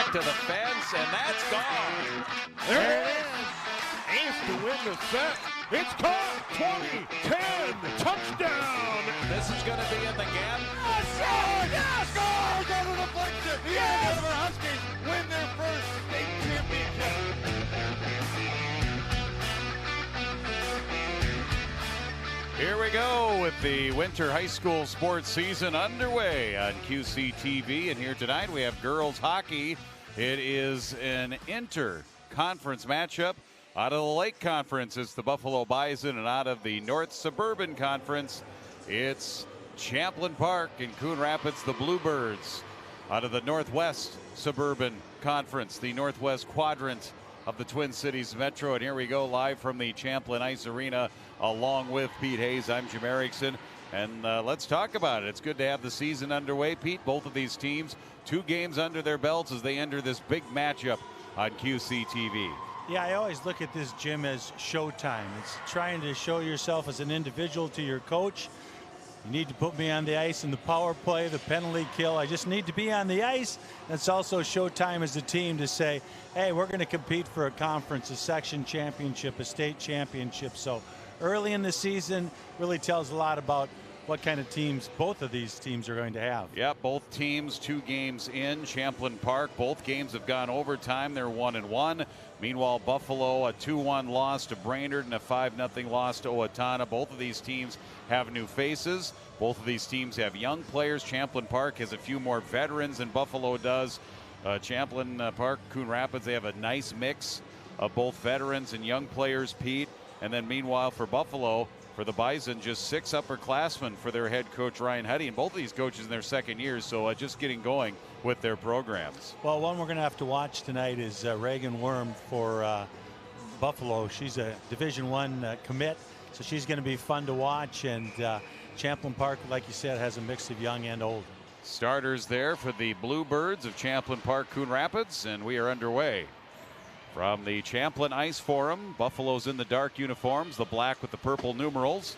back to the fence, and that's gone. There it is. Ace to win the set. It's caught. 20-10 touchdown. This is going to be in the gap. Yes! Goal! Go to the deflection. The Ann Arbor Huskies win their first state championship. Here we go with the winter high school sports season underway on QCTV. And here tonight we have girls hockey. It is an inter-conference matchup. Out of the Lake Conference, it's the Buffalo Bison, and out of the North Suburban Conference, it's Champlin Park and Coon Rapids, the Bluebirds. Out of the Northwest Suburban Conference, the Northwest Quadrant of the Twin Cities Metro. And here we go live from the Champlin Ice Arena along with Pete Hayes. I'm Jim Erickson, and let's talk about it. It's good to have the season underway, Pete. Both of these teams, 2 games under their belts as they enter this big matchup on QCTV. Yeah, I always look at this, Jim, as showtime. It's trying to show yourself as an individual to your coach. You need to put me on the ice in the power play, the penalty kill. I just need to be on the ice. It's also showtime as a team to say, hey, we're going to compete for a conference, a section championship, a state championship. So early in the season really tells a lot about what kind of teams both of these teams are going to have. Yeah, both teams 2 games in Champlin Park. Both games have gone overtime. They're 1-1. Meanwhile, Buffalo, a 2-1 loss to Brainerd and a 5-0 loss to Owatonna. Both of these teams have new faces. Both of these teams have young players. Champlin Park has a few more veterans than Buffalo does. Champlin Park, Coon Rapids, they have a nice mix of both veterans and young players, Pete. And then meanwhile for Buffalo, for the Bison, just 6 upperclassmen for their head coach, Ryan Huddy. And both of these coaches in their second years, so just getting going with their programs. Well, one we're going to have to watch tonight is Reagan Worm for Buffalo. She's a Division I commit, so she's going to be fun to watch. And Champlin Park, like you said, has a mix of young and old. Starters there for the Bluebirds of Champlin Park, Coon Rapids, and we are underway. From the Champlin Ice Forum, Buffalo's in the dark uniforms, the black with the purple numerals.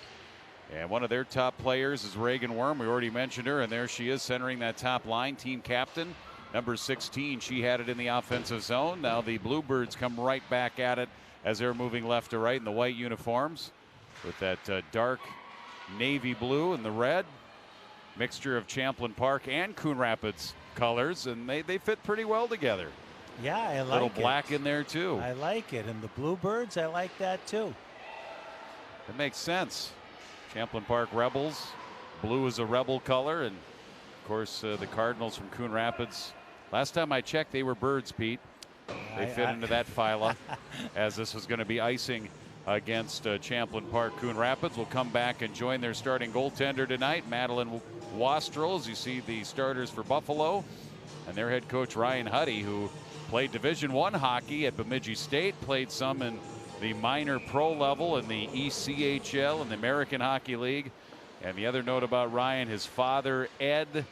And one of their top players is Reagan Worm. We already mentioned her, and there she is centering that top line, team captain. Number 16, she had it in the offensive zone. Now the Bluebirds come right back at it as they're moving left to right in the white uniforms with that dark navy blue and the red. Mixture of Champlin Park and Coon Rapids colors, and they fit pretty well together. Yeah, I like it. A little black in there, too. I like it. And the Bluebirds, I like that, too. It makes sense. Champlin Park Rebels. Blue is a rebel color. And, of course, the Cardinals from Coon Rapids. Last time I checked, they were birds, Pete. They fit into that phyla as this was going to be icing against Champlin Park. Coon Rapids will come back and join their starting goaltender tonight, Madeline Wastrel, as you see the starters for Buffalo. And their head coach, Ryan Huddy, who played Division I hockey at Bemidji State, played some in the minor pro level in the ECHL and the American Hockey League. And the other note about Ryan, his father, Ed,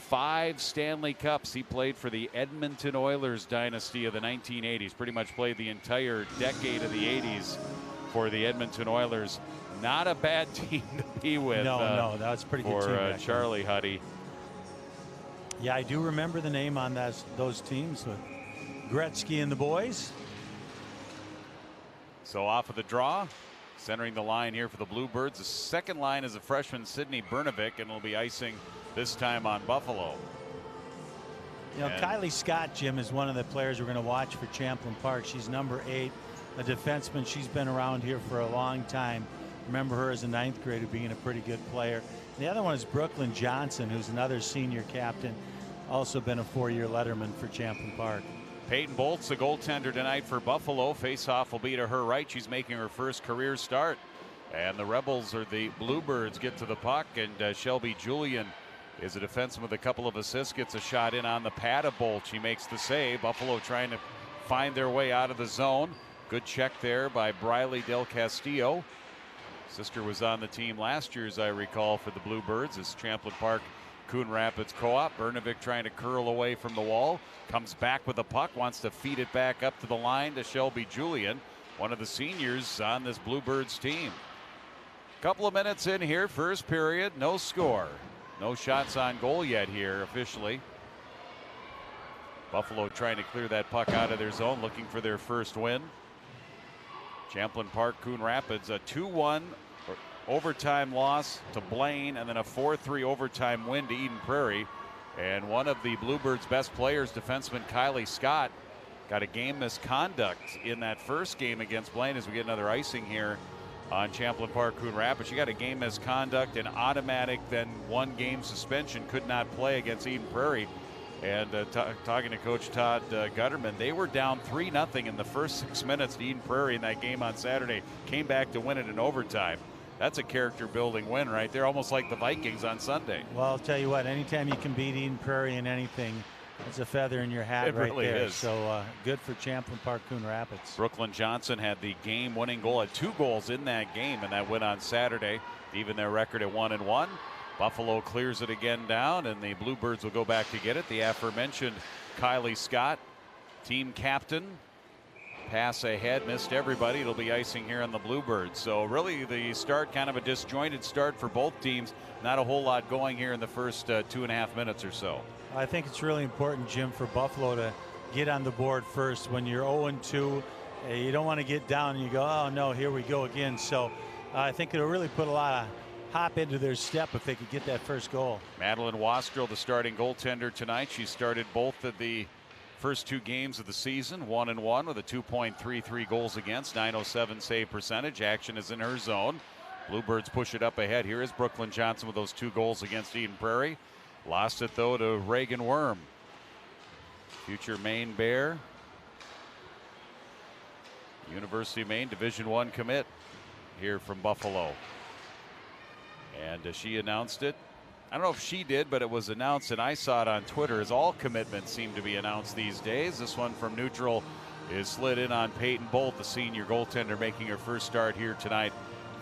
5 Stanley Cups. He played for the Edmonton Oilers dynasty of the 1980s. Pretty much played the entire decade of the 80s for the Edmonton Oilers. Not a bad team to be with. No, that was a pretty good team for Charlie Huddy. Yeah, I do remember the name on those teams with Gretzky and the boys. So off of the draw, centering the line here for the Bluebirds. The second line is a freshman, Sydney Bernovic, and will be icing this time on Buffalo. You know, Kylie Scott, Jim, is one of the players we're going to watch for Champlin Park. She's number 8, a defenseman. She's been around here for a long time. Remember her as a 9th grader being a pretty good player. The other one is Brooklyn Johnson, who's another senior captain, also been a 4-year letterman for Champlin Park. Peyton Bolt's the goaltender tonight for Buffalo. Faceoff will be to her right. She's making her first career start. And the Rebels, or the Bluebirds, get to the puck, and Shelby Julian is a defenseman with a couple of assists, gets a shot in on the pad of Bolt. She makes the save. Buffalo trying to find their way out of the zone. Good check there by Briley Del Castillo. Sister was on the team last year, as I recall, for the Bluebirds. As Champlin Park Coon Rapids co-op. Bernovic trying to curl away from the wall. Comes back with the puck, wants to feed it back up to the line to Shelby Julian, one of the seniors on this Bluebirds team. Couple of minutes in here, first period, no score. No shots on goal yet here officially. Buffalo trying to clear that puck out of their zone, looking for their first win. Champlin Park, Coon Rapids, a 2-1 overtime loss to Blaine, and then a 4-3 overtime win to Eden Prairie. And one of the Bluebirds' best players, defenseman Kylie Scott, got a game misconduct in that first game against Blaine, as we get another icing here on Champlin Park, Coon Rapids. She got a game misconduct, an automatic, then 1 game suspension, could not play against Eden Prairie. And talking to Coach Todd Gutterman, they were down 3-0 in the first 6 minutes to Eden Prairie in that game on Saturday. Came back to win it in overtime. That's a character-building win right there, almost like the Vikings on Sunday. Well, I'll tell you what, anytime you can beat Eden Prairie in anything, it's a feather in your hat. It right really there. is. So good for Champlin Park, Coon Rapids. Brooklyn Johnson had the game-winning goal, had 2 goals in that game, and that win on Saturday, even their record at 1-1. Buffalo clears it again down, and the Bluebirds will go back to get it. The aforementioned Kylie Scott, team captain, pass ahead, missed everybody. It'll be icing here on the Bluebirds. So really the start, kind of a disjointed start for both teams. Not a whole lot going here in the first 2.5 minutes or so. I think it's really important, Jim, for Buffalo to get on the board first. When you're 0-2, you don't want to get down and you go, oh no, here we go again. So I think it'll really put a lot of hop into their step if they could get that first goal. Madeline Wastrel, the starting goaltender tonight. She started both of the first 2 games of the season, 1-1 with a 2.33 goals against, 907 save percentage. Action is in her zone. Bluebirds push it up ahead. Here is Brooklyn Johnson with those 2 goals against Eden Prairie. Lost it though to Reagan Worm. Future Maine Bear. University of Maine Division I commit here from Buffalo. And she announced it. I don't know if she did, but it was announced, and I saw it on Twitter, as all commitments seem to be announced these days. This one from neutral is slid in on Peyton Bolt, the senior goaltender, making her first start here tonight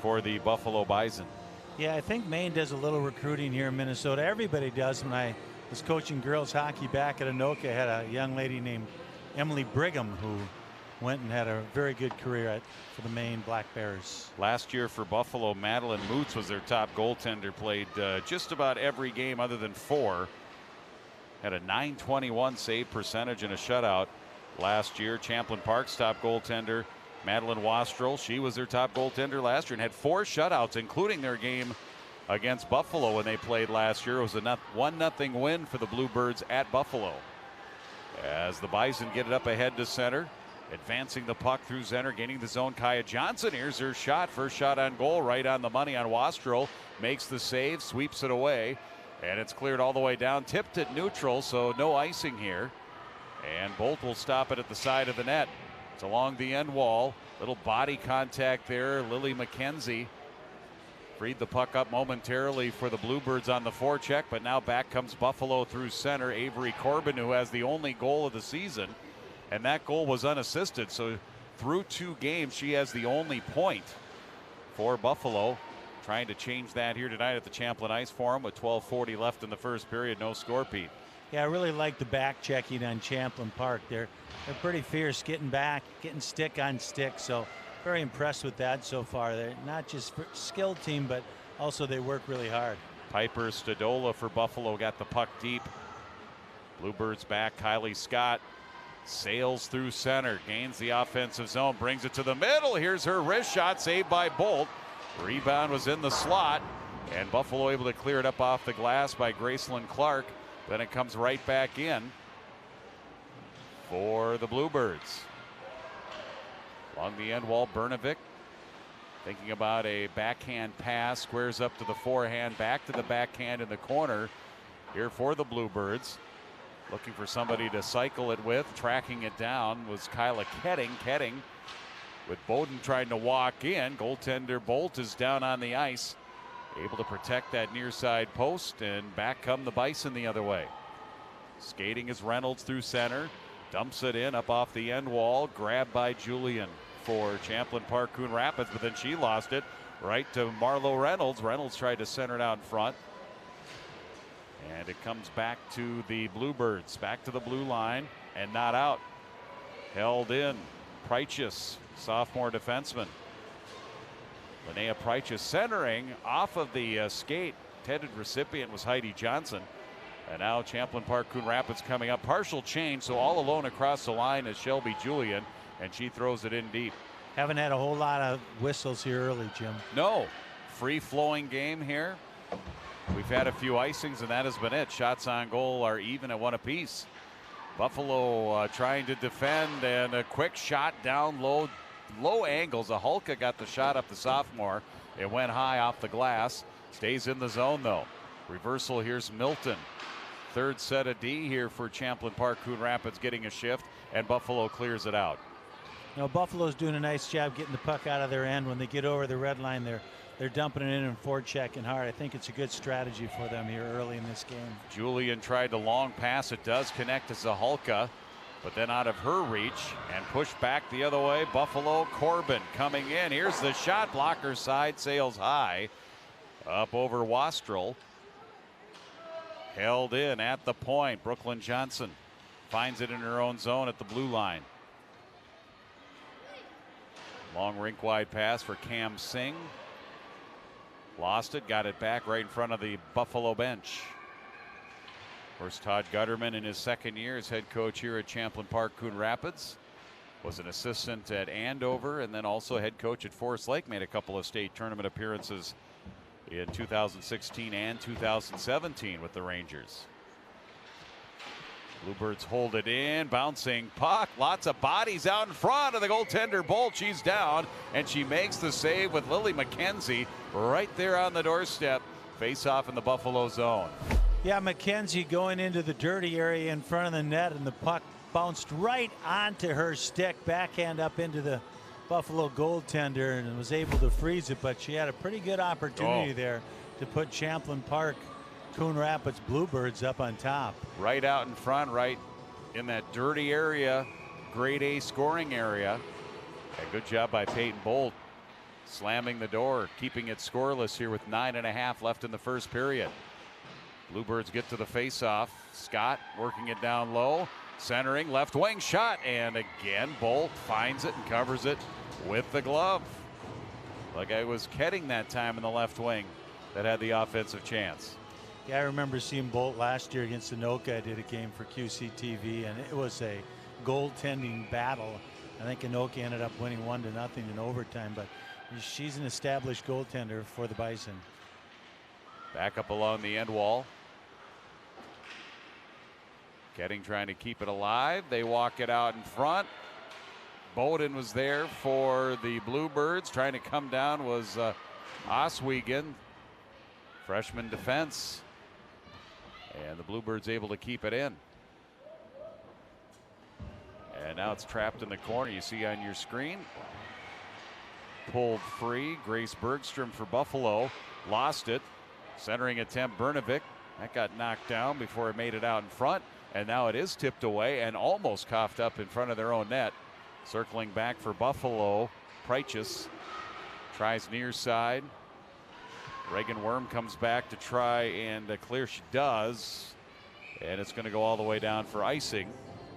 for the Buffalo Bison. Yeah, I think Maine does a little recruiting here in Minnesota. Everybody does. When I was coaching girls hockey back at Anoka, I had a young lady named Emily Brigham who went and had a very good career for the Maine Black Bears. Last year for Buffalo, Madeline Moots was their top goaltender, played just about every game other than 4. Had a .921 save percentage and a shutout last year. Champlin Park's top goaltender, Madeline Wastrel, she was their top goaltender last year and had 4 shutouts, including their game against Buffalo when they played last year. It was a 1-0 win for the Bluebirds at Buffalo. As the Bison get it up ahead to center. Advancing the puck through center, gaining the zone. Kaya Johnson, here's her shot. First shot on goal, right on the money on Wastrel. Makes the save, sweeps it away, and it's cleared all the way down. Tipped at neutral, so no icing here. And Bolt will stop it at the side of the net. It's along the end wall. Little body contact there. Lily McKenzie freed the puck up momentarily for the Bluebirds on the forecheck, but now back comes Buffalo through center. Avery Corbin, who has the only goal of the season. And that goal was unassisted, so through 2 games, she has the only point for Buffalo. Trying to change that here tonight at the Champlin Ice Forum with 12:40 left in the first period. No score, Pete. Yeah, I really like the back checking on Champlin Park. They're pretty fierce, getting back, getting stick on stick. So very impressed with that so far. They're not just a skilled team, but also they work really hard. Piper Stadola for Buffalo got the puck deep. Bluebirds back. Kylie Scott sails through center, gains the offensive zone, brings it to the middle. Here's her wrist shot, saved by Bolt. Rebound was in the slot, and Buffalo able to clear it up off the glass by Gracelyn Clark. Then it comes right back in for the Bluebirds. Along the end wall, Bernovic thinking about a backhand pass, squares up to the forehand, back to the backhand in the corner here for the Bluebirds. Looking for somebody to cycle it with. Tracking it down was Kyla Ketting. Ketting with Bowden trying to walk in. Goaltender Bolt is down on the ice, able to protect that near side post, and back come the Bison the other way. Skating is Reynolds through center. Dumps it in up off the end wall. Grabbed by Julian for Champlin Park Coon Rapids, but then she lost it right to Marlo Reynolds. Reynolds tried to center it out in front. And it comes back to the Bluebirds, back to the blue line, and not out. Held in. Prychus, sophomore defenseman. Linnea Prychus centering off of the skate. Intended recipient was Heidi Johnson. And now Champlin Park, Coon Rapids coming up. Partial change, so all alone across the line is Shelby Julian, and she throws it in deep. Haven't had a whole lot of whistles here early, Jim. No, free-flowing game here. We've had a few icings, and that has been it. Shots on goal are even at 1 apiece. Buffalo trying to defend, and a quick shot down low, low angles. Hulka got the shot up the sophomore. It went high off the glass. Stays in the zone, though. Reversal, here's Milton. Third set of D here for Champlin Park. Coon Rapids getting a shift, and Buffalo clears it out. You know, Buffalo's doing a nice job getting the puck out of their end. When they get over the red line, they're dumping it in and forechecking hard. I think it's a good strategy for them here early in this game. Julian tried the long pass. It does connect to Zahalka, but then out of her reach and pushed back the other way. Buffalo, Corbin coming in. Here's the shot. Blocker side, sails high. Up over Wastrel. Held in at the point. Brooklyn Johnson finds it in her own zone at the blue line. Long rink wide pass for Cam Singh. Lost it, got it back right in front of the Buffalo bench. Of course, Todd Gutterman in his second year as head coach here at Champlin Park, Coon Rapids. Was an assistant at Andover and then also head coach at Forest Lake. Made a couple of state tournament appearances in 2016 and 2017 with the Rangers. Bluebirds hold it in, bouncing puck, lots of bodies out in front of the goaltender Bolt. She's down, and she makes the save with Lily McKenzie right there on the doorstep. Face off in the Buffalo zone. Yeah, McKenzie going into the dirty area in front of the net, and the puck bounced right onto her stick, backhand up into the Buffalo goaltender, and was able to freeze it, but she had a pretty good opportunity there to put Champlin Park, Coon Rapids Bluebirds up on top. Right out in front, right in that dirty area, grade A scoring area. A good job by Peyton Bolt slamming the door, keeping it scoreless here with 9.5 left in the first period. Bluebirds get to the face-off. Scott working it down low, centering, left wing shot, and again Bolt finds it and covers it with the glove. Like I was Ketting that time in the left wing that had the offensive chance. Yeah, I remember seeing Bolt last year against Anoka. I did a game for QCTV, and it was a goaltending battle. I think Anoka ended up winning 1-0 in overtime, but she's an established goaltender for the Bison. Back up along the end wall. Ketting trying to keep it alive. They walk it out in front. Bowden was there for the Bluebirds. Trying to come down was Oswegen, freshman defense. And the Bluebirds able to keep it in. And now it's trapped in the corner. You see on your screen. Pulled free. Grace Bergstrom for Buffalo. Lost it. Centering attempt, Bernovic. That got knocked down before it made it out in front. And now it is tipped away and almost coughed up in front of their own net. Circling back for Buffalo. Preichus tries near side. Reagan Worm comes back to try and clear. She does. And it's going to go all the way down for icing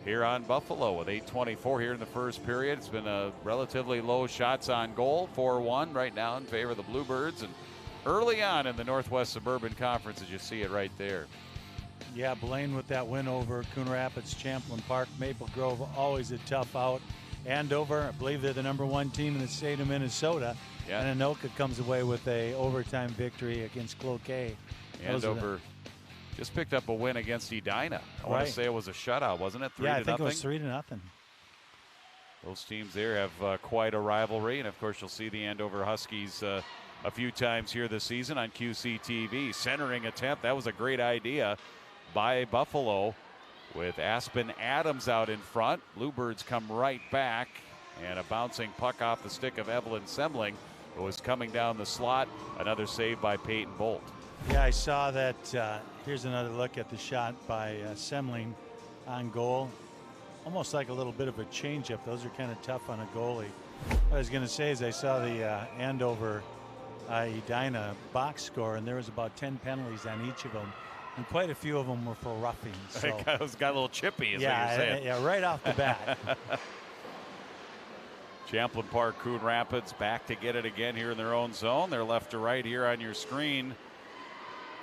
here on Buffalo with 8:24 here in the first period. It's been a relatively low shots on goal, 4-1 right now in favor of the Bluebirds. And early on in the Northwest Suburban Conference, as you see it right there. Yeah, Blaine with that win over Coon Rapids, Champlin Park, Maple Grove, always a tough out. Andover, I believe they're the #1 team in the state of Minnesota. Yeah. And Anoka comes away with a overtime victory against Cloquet. Andover just picked up a win against Edina. I want to say it was a shutout, wasn't it? 3-0. Yeah, I think it was 3-0. Those teams there have quite a rivalry, and of course you'll see the Andover Huskies a few times here this season on QCTV. Centering attempt, that was a great idea by Buffalo with Aspen Adams out in front. Bluebirds come right back, and a bouncing puck off the stick of Evelyn Semling, who was coming down the slot. Another save by Peyton Bolt. Yeah, I saw that. Here's another look at the shot by Semling on goal. Almost like a little bit of a changeup. Those are kind of tough on a goalie. What I was going to say is I saw the Andover Edina box score, and there was about 10 penalties on each of them. And quite a few of them were for roughing. So. It got a little chippy, is what you're saying. Yeah, right off the bat. Champlin Park, Coon Rapids back to get it again here in their own zone. They're left to right here on your screen.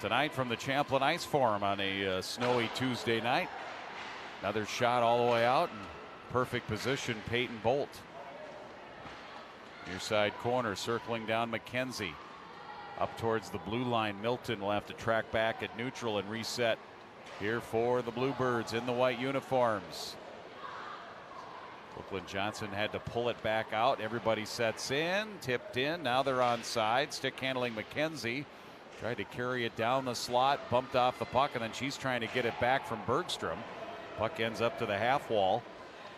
tonight from the Champlin Ice Forum on a snowy Tuesday night. Another shot all the way out, and perfect position, Peyton Bolt. Near side corner, circling down McKenzie. Up towards the blue line, Milton will have to track back at neutral and reset here for the Bluebirds in the white uniforms. Brooklyn Johnson had to pull it back out. Everybody sets in, tipped in. Now they're onside. Stick handling McKenzie. Tried to carry it down the slot, bumped off the puck, and then she's trying to get it back from Bergstrom. Puck ends up to the half wall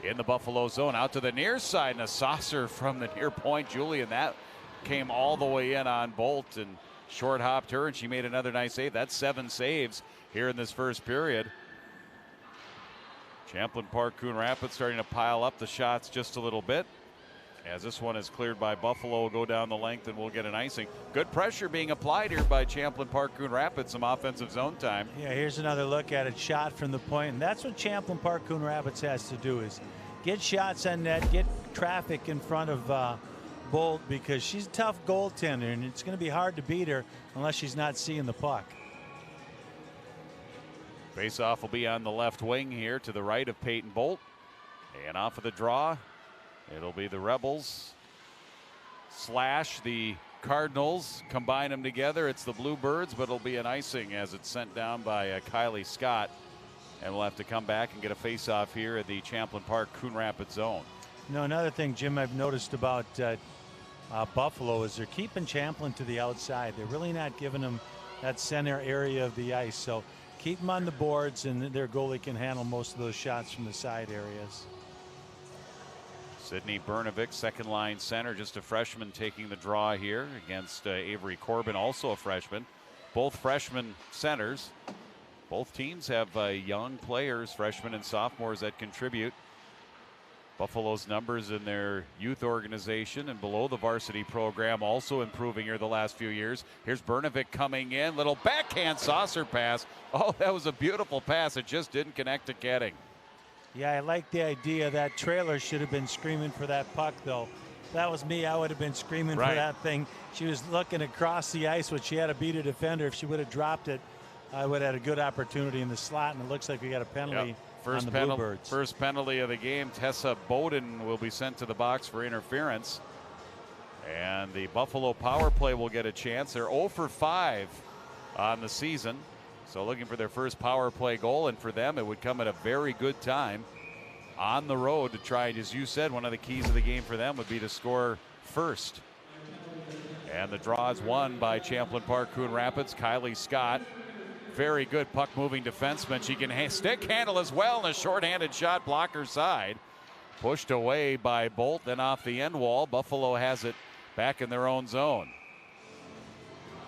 in the Buffalo zone. Out to the near side, and a saucer from the near point. Julian, that came all the way in on Bolt and short hopped her, and she made another nice save. That's 7 saves here in this first period. Champlin Park, Coon Rapids starting to pile up the shots just a little bit. As this one is cleared by Buffalo, will go down the length and we'll get an icing. Good pressure being applied here by Champlin Park, Coon Rapids. Some offensive zone time. Yeah, here's another look at it. Shot from the point, and that's what Champlin Park, Coon Rapids has to do, is get shots on net, get traffic in front of Bolt, because she's a tough goaltender, and it's going to be hard to beat her unless she's not seeing the puck. Face-off will be on the left wing here to the right of Peyton Bolt. And off of the draw, it'll be the Rebels slash the Cardinals. Combine them together. It's the Bluebirds, but it'll be an icing as it's sent down by Kylie Scott. And we'll have to come back and get a face-off here at the Champlin Park Coon Rapids zone. You know, another thing, Jim, I've noticed about Buffalo is they're keeping Champlin to the outside. They're really not giving them that center area of the ice. So keep them on the boards, and their goalie can handle most of those shots from the side areas. Sydney Bernovic, second line center, just a freshman, taking the draw here against Avery Corbin, also a freshman. Both freshman centers. Both teams have young players, freshmen and sophomores, that contribute. Buffalo's numbers in their youth organization and below the varsity program also improving here the last few years. Here's Bernovic coming in, little backhand saucer pass. Oh, that was a beautiful pass. It just didn't connect to Ketting. Yeah, I like the idea. That trailer should have been screaming for that puck, though. If that was me, I would have been screaming for that thing. She was looking across the ice, but she had to beat a defender. If she would have dropped it, I would have had a good opportunity in the slot, and it looks like we got a penalty. First penalty of the game. Tessa Bowden will be sent to the box for interference. And the Buffalo power play will get a chance. They're 0 for 5 on the season. So looking for their first power play goal, and for them it would come at a very good time on the road to try, as you said, one of the keys of the game for them would be to score first. And the draw is won by Champlin Park Coon Rapids. Kylie Scott, very good puck moving defenseman. She can stick handle as well, and a shorthanded shot blocker side. Pushed away by Bolt, then off the end wall. Buffalo has it back in their own zone.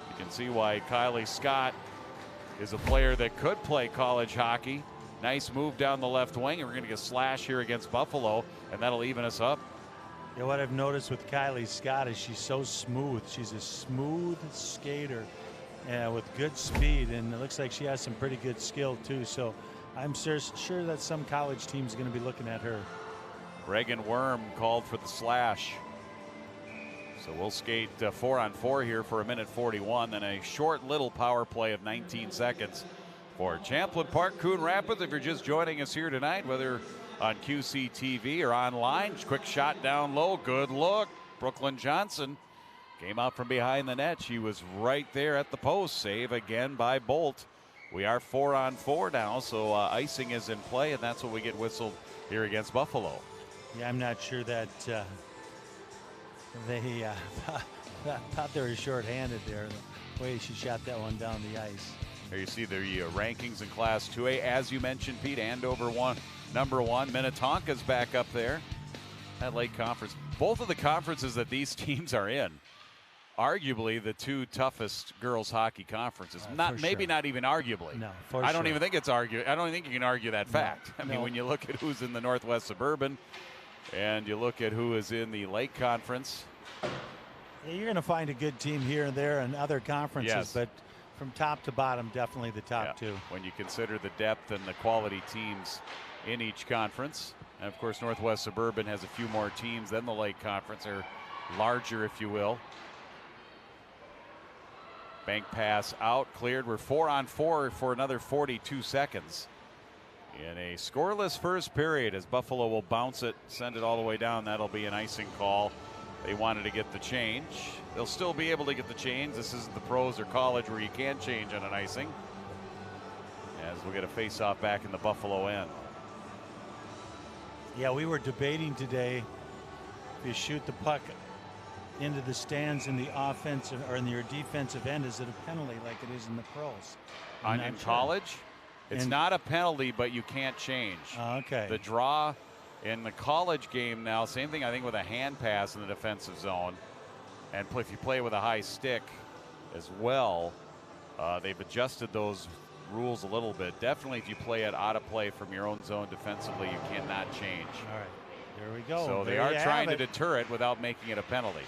You can see why Kylie Scott is a player that could play college hockey. Nice move down the left wing, and we're going to get a slash here against Buffalo, and that'll even us up. You know, what I've noticed with Kylie Scott is she's so smooth. She's a smooth skater with good speed, and it looks like she has some pretty good skill too. So I'm sure that some college team's going to be looking at her. Reagan Worm called for the slash. So we'll skate 4-on-4 here for 1:41, then a short little power play of 19 seconds for Champlin Park Coon Rapids. If you're just joining us here tonight, whether on QCTV or online, quick shot down low, good look. Brooklyn Johnson came out from behind the net. She was right there at the post. Save again by Bolt. We are 4-on-4 now, so icing is in play, and that's what we get whistled here against Buffalo. Yeah, I'm not sure that they thought they were short-handed there, the way she shot that one down the ice. There you see the rankings in Class 2A. As you mentioned, Pete, Andover number 1. Minnetonka's back up there. That Lake Conference. Both of the conferences that these teams are in, arguably the two toughest girls hockey conferences. Not even arguably. No, I don't even think it's argued. I don't think you can argue that fact. I mean, when you look at who's in the Northwest Suburban and you look at who is in the Lake Conference. Yeah, you're going to find a good team here and there in other conferences, but from top to bottom, definitely the top two. When you consider the depth and the quality teams in each conference. And of course, Northwest Suburban has a few more teams than the Lake Conference, or larger, if you will. Bank pass out, cleared. We're 4-on-4 for another 42 seconds. In a scoreless first period as Buffalo will bounce it, send it all the way down. That'll be an icing call. They wanted to get the change. They'll still be able to get the change. This isn't the pros or college where you can't change on an icing. As we'll get a face-off back in the Buffalo end. Yeah, we were debating today if you shoot the puck into the stands in the offensive or in your defensive end, is it a penalty like it is in the pros? In college, it's not a penalty, but you can't change. Okay. The draw in the college game now, same thing I think with a hand pass in the defensive zone. And if you play with a high stick as well, they've adjusted those rules a little bit. Definitely if you play it out of play from your own zone defensively, you cannot change. All right, there we go. So they are trying to deter it without making it a penalty.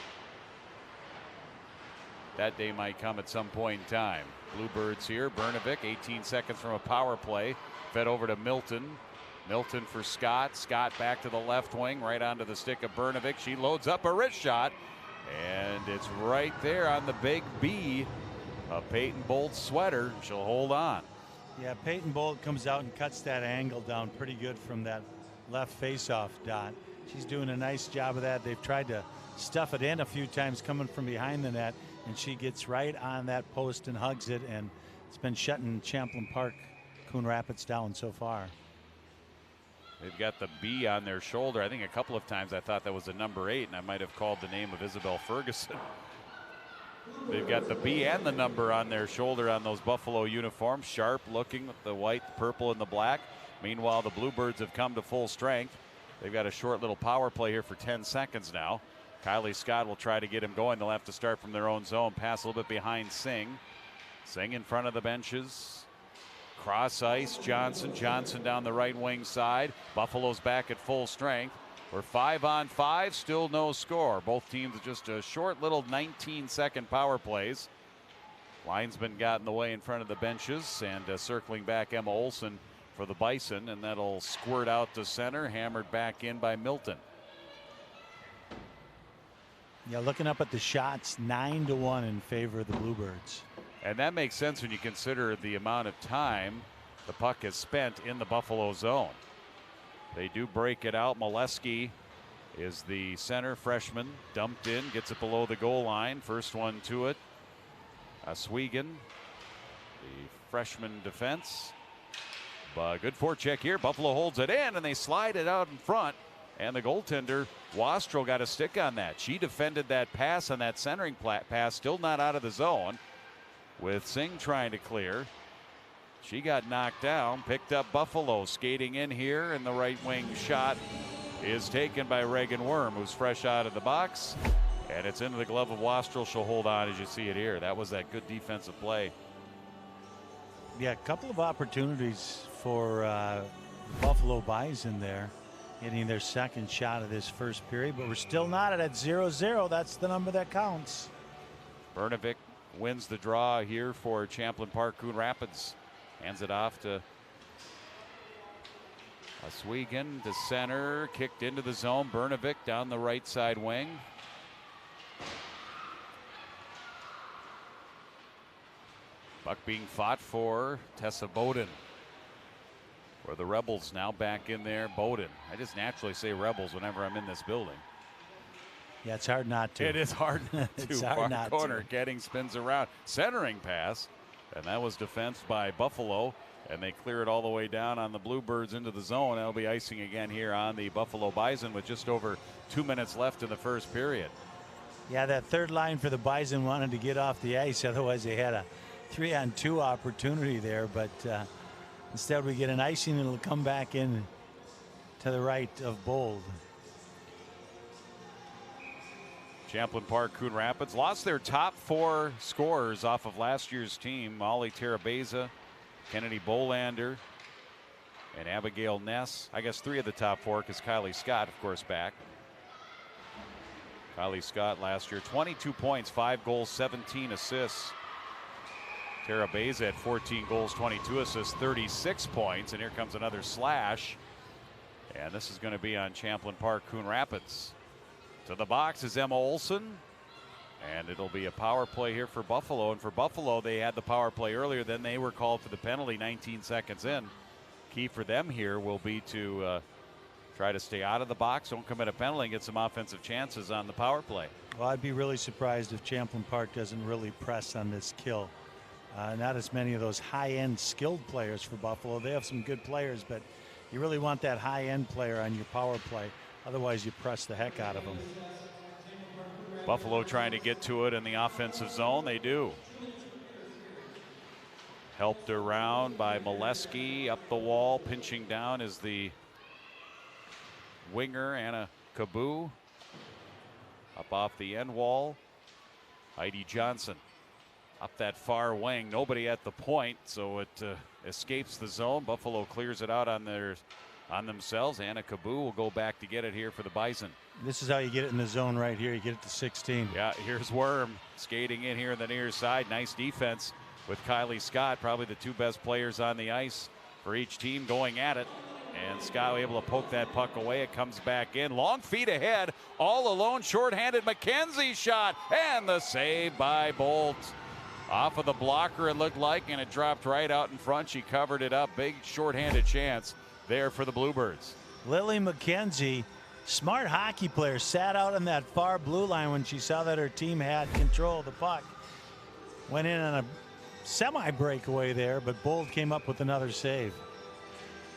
That day might come at some point in time. Bluebirds here. Brnovic, 18 seconds from a power play. Fed over to Milton. Milton for Scott. Scott back to the left wing, right onto the stick of Brnovic. She loads up a wrist shot, and it's right there on the big B of Peyton Bolt's sweater. She'll hold on. Yeah, Peyton Bolt comes out and cuts that angle down pretty good from that left faceoff dot. She's doing a nice job of that. They've tried to stuff it in a few times coming from behind the net, and she gets right on that post and hugs it, and it's been shutting Champlin Park, Coon Rapids down so far. They've got the B on their shoulder. I think a couple of times I thought that was a number 8, and I might have called the name of Isabel Ferguson. They've got the B and the number on their shoulder on those Buffalo uniforms. Sharp looking with the white, the purple, and the black. Meanwhile, the Bluebirds have come to full strength. They've got a short little power play here for 10 seconds now. Kylie Scott will try to get him going. They'll have to start from their own zone. Pass a little bit behind Singh. Singh in front of the benches. Cross ice, Johnson. Johnson down the right wing side. Buffalo's back at full strength. We're 5-on-5, still no score. Both teams just a short little 19-second power plays. Linesman got in the way in front of the benches, and circling back Emma Olsen for the Bison, and that'll squirt out to center, hammered back in by Milton. Yeah, looking up at the shots, 9-1 in favor of the Bluebirds. And that makes sense when you consider the amount of time the puck has spent in the Buffalo zone. They do break it out. Molesky is the center freshman, dumped in, gets it below the goal line. First one to it. Swegan, the freshman defense. But good forecheck here. Buffalo holds it in, and they slide it out in front. And the goaltender, Wastrel, got a stick on that. She defended that pass on that centering pass, still not out of the zone, with Singh trying to clear. She got knocked down, picked up Buffalo, skating in here, and the right wing shot is taken by Reagan Worm, who's fresh out of the box, and it's into the glove of Wastrel. She'll hold on as you see it here. That was that good defensive play. Yeah, a couple of opportunities for Buffalo Bison there, getting their second shot of this first period, but we're still not at 0-0. That's the number that counts. Brnovic wins the draw here for Champlin Park, Coon Rapids. Hands it off to Swegan to center, kicked into the zone. Brnovic down the right side wing. Puck being fought for Tessa Bowden. For the Rebels now back in there. Bowden. I just naturally say Rebels whenever I'm in this building. Yeah, it's hard not to. It is hard not to. It's hard Far not corner. to. Getting spins around. Centering pass. And that was defensed by Buffalo. And they clear it all the way down on the Bluebirds into the zone. That'll be icing again here on the Buffalo Bison with just over 2 minutes left in the first period. Yeah, that third line for the Bison wanted to get off the ice. Otherwise, they had a 3-on-2 opportunity there. But instead, we get an icing, and it'll come back in to the right of Bold. Champlin Park, Coon Rapids lost their top 4 scorers off of last year's team. Molly Terabeza, Kennedy Bolander, and Abigail Ness. I guess 3 of the top 4 because Kylie Scott, of course, back. Kylie Scott last year, 22 points, 5 goals, 17 assists. Terabeza at 14 goals, 22 assists, 36 points. And here comes another slash. And this is going to be on Champlin Park, Coon Rapids. To the box is Emma Olsen. And it'll be a power play here for Buffalo. And for Buffalo, they had the power play earlier. Then they were called for the penalty 19 seconds in. Key for them here will be to try to stay out of the box, don't commit a penalty, and get some offensive chances on the power play. Well, I'd be really surprised if Champlin Park doesn't really press on this kill. Not as many of those high-end skilled players for Buffalo. They have some good players, but you really want that high-end player on your power play. Otherwise, you press the heck out of them. Buffalo trying to get to it in the offensive zone. They do. Helped around by Molesky up the wall. Pinching down is the winger, Anna Kaboo. Up off the end wall. Heidi Johnson up that far wing. Nobody at the point, so it escapes the zone. Buffalo clears it out on themselves. Anna Kaboo will go back to get it here for the Bison. This is how you get it in the zone right here. You get it to 16. Yeah, here's Worm skating in here on the near side. Nice defense with Kylie Scott, probably the two best players on the ice for each team going at it. And Scott able to poke that puck away. It comes back in. Long feet ahead. All alone, shorthanded. McKenzie shot. And the save by Bolt. Off of the blocker, it looked like, and it dropped right out in front. She covered it up. Big shorthanded chance there for the Bluebirds. Lily McKenzie, smart hockey player, sat out on that far blue line when she saw that her team had control of the puck. Went in on a semi-breakaway there, but Bold came up with another save.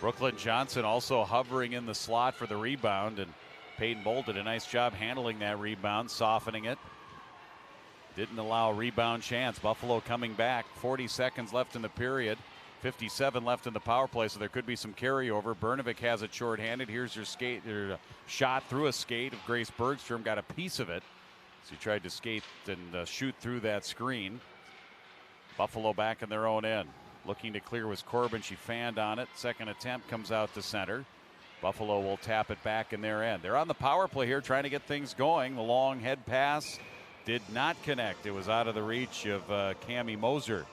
Brooklyn Johnson also hovering in the slot for the rebound, and Peyton Bold did a nice job handling that rebound, softening it. Didn't allow a rebound chance. Buffalo coming back. 40 seconds left in the period. 57 left in the power play, so there could be some carryover. Bernovic has it shorthanded. Here's your shot through a skate of Grace Bergstrom. Got a piece of it. So he tried to skate and shoot through that screen. Buffalo back in their own end. Looking to clear was Corbin. She fanned on it. Second attempt comes out to center. Buffalo will tap it back in their end. They're on the power play here trying to get things going. The long head pass did not connect. It was out of the reach of Cammie Moser.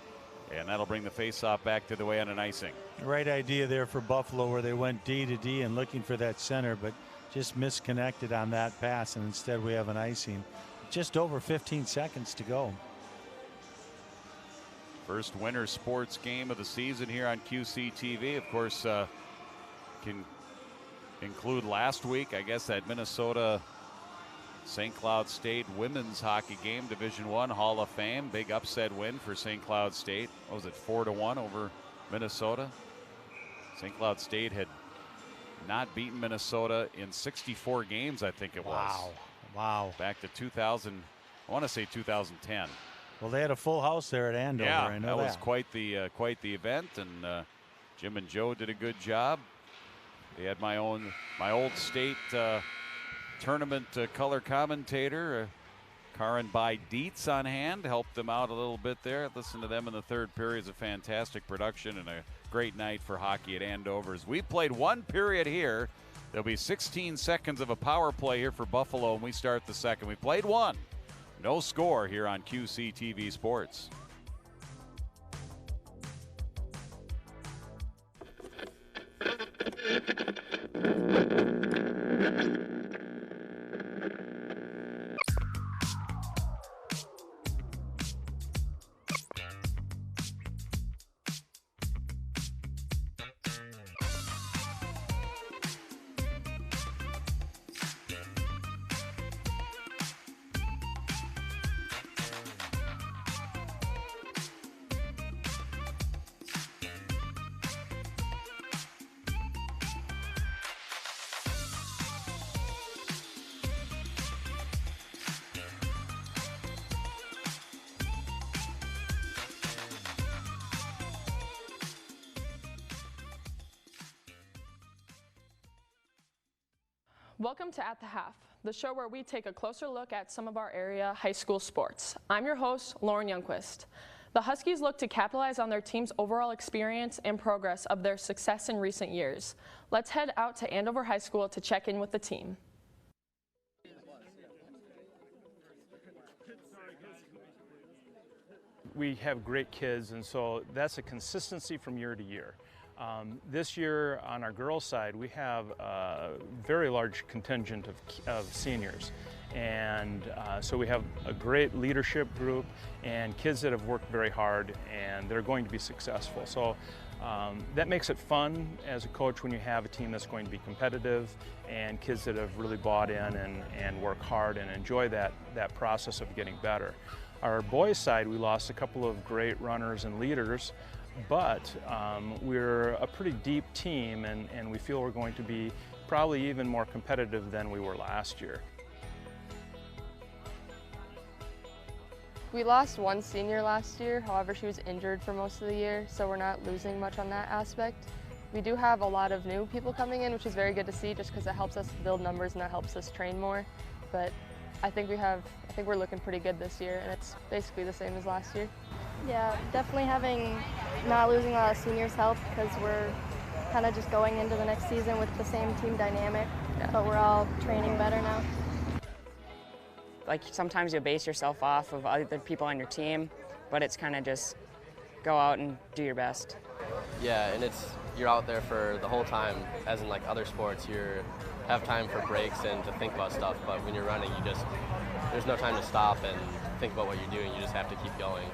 And that'll bring the faceoff back to the way on an icing. Right idea there for Buffalo where they went D to D and looking for that center, but just misconnected on that pass, and instead we have an icing. Just over 15 seconds to go. First winter sports game of the season here on QCTV. Of course, can include last week, I guess, that Minnesota St. Cloud State women's hockey game, Division I Hall of Fame. Big upset win for St. Cloud State. What was it, 4-1 over Minnesota? St. Cloud State had not beaten Minnesota in 64 games, I think it was. Wow. Back to 2000, I want to say 2010. Well, they had a full house there at Andover. Yeah, I know that was quite the event, and Jim and Joe did a good job. They had my old state tournament color commentator, Karin By Dietz, on hand, helped them out a little bit there. Listen to them in the third period. It's a fantastic production and a great night for hockey at Andover. As we played one period here, there'll be 16 seconds of a power play here for Buffalo, and we start the second. We played one. No score here on QCTV Sports. Welcome to At the Half, the show where we take a closer look at some of our area high school sports. I'm your host, Lauren Youngquist. The Huskies look to capitalize on their team's overall experience and progress of their success in recent years. Let's head out to Andover High School to check in with the team. We have great kids, and so that's a consistency from year to year. This year on our girls' side, we have a very large contingent of seniors. And so we have a great leadership group and kids that have worked very hard, and they're going to be successful. So that makes it fun as a coach when you have a team that's going to be competitive and kids that have really bought in and work hard and enjoy that process of getting better. Our boys' side, we lost a couple of great runners and leaders, but we're a pretty deep team, and we feel we're going to be probably even more competitive than we were last year. We lost one senior last year, however she was injured for most of the year, so we're not losing much on that aspect. We do have a lot of new people coming in, which is very good to see just because it helps us build numbers and that helps us train more. But I think we're looking pretty good this year, and it's basically the same as last year. Yeah, definitely not losing a lot of seniors help because we're kind of just going into the next season with the same team dynamic, but we're all training better now. Like sometimes you'll base yourself off of other people on your team, but it's kind of just go out and do your best. Yeah, and you're out there for the whole time, as in like other sports, you have time for breaks and to think about stuff, but when you're running, there's no time to stop and think about what you're doing, you just have to keep going.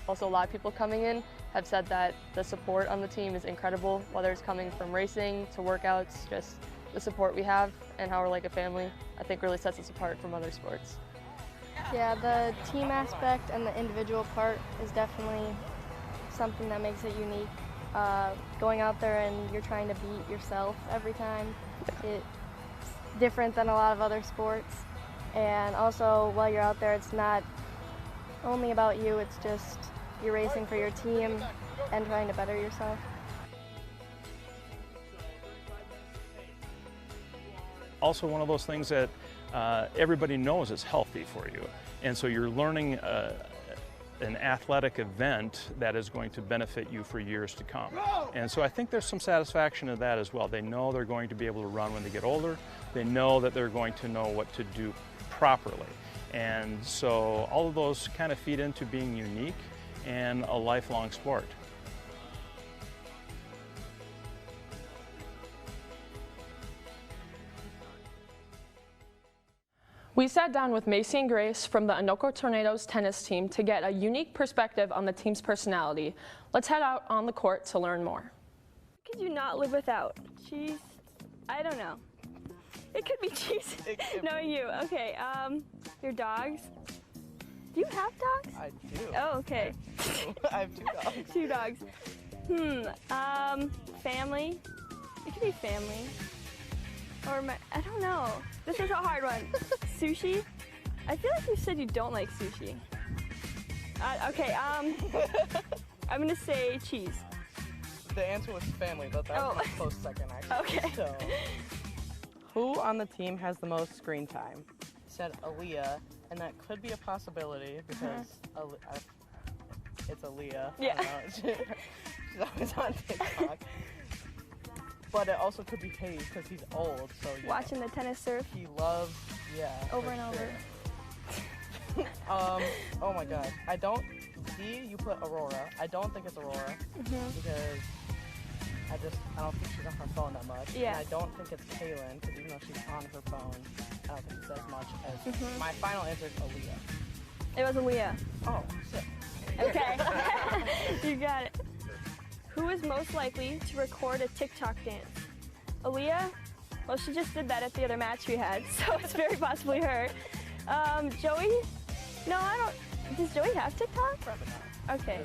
Also, a lot of people coming in have said that the support on the team is incredible, whether it's coming from racing to workouts, just the support we have and how we're like a family, I think really sets us apart from other sports. Yeah, the team aspect and the individual part is definitely something that makes it unique. Going out there and you're trying to beat yourself every time, it's different than a lot of other sports. And also, while you're out there, it's not only about you, it's just you're racing for your team and trying to better yourself. Also, one of those things that everybody knows is healthy for you. And so you're learning an athletic event that is going to benefit you for years to come. And so I think there's some satisfaction in that as well. They know they're going to be able to run when they get older. They know that they're going to know what to do properly. And so all of those kind of feed into being unique and a lifelong sport. We sat down with Macy and Grace from the Anoka Tornadoes tennis team to get a unique perspective on the team's personality. Let's head out on the court to learn more. What could you not live without? Cheese? I don't know. It could be cheese. No, you. Okay. Your dogs? Do you have dogs? I do. Oh, okay. I have 2 dogs. 2 dogs. Family? It could be family. Or I don't know. This is a hard one. Sushi? I feel like you said you don't like sushi. Okay, I'm gonna say cheese. The answer was family, but that was a close second, actually. Okay. So, who on the team has the most screen time? Said Aaliyah, and that could be a possibility because it's Aaliyah. Yeah. I don't know. She's always on TikTok. But it also could be Hayes because he's old, so watching the tennis surf. He loves, over and over. Oh my God, you put Aurora. I don't think it's Aurora because I don't think she's on her phone that much. Yeah. And I don't think it's Kaylin because even though she's on her phone, I don't think it's as much as my final answer is Aaliyah. It was Aaliyah. Oh, sick. Okay. You got it. Who is most likely to record a TikTok dance? Aaliyah? Well, she just did that at the other match we had, so it's very possibly her. Joey? No, I don't. Does Joey have TikTok? Probably not. Okay.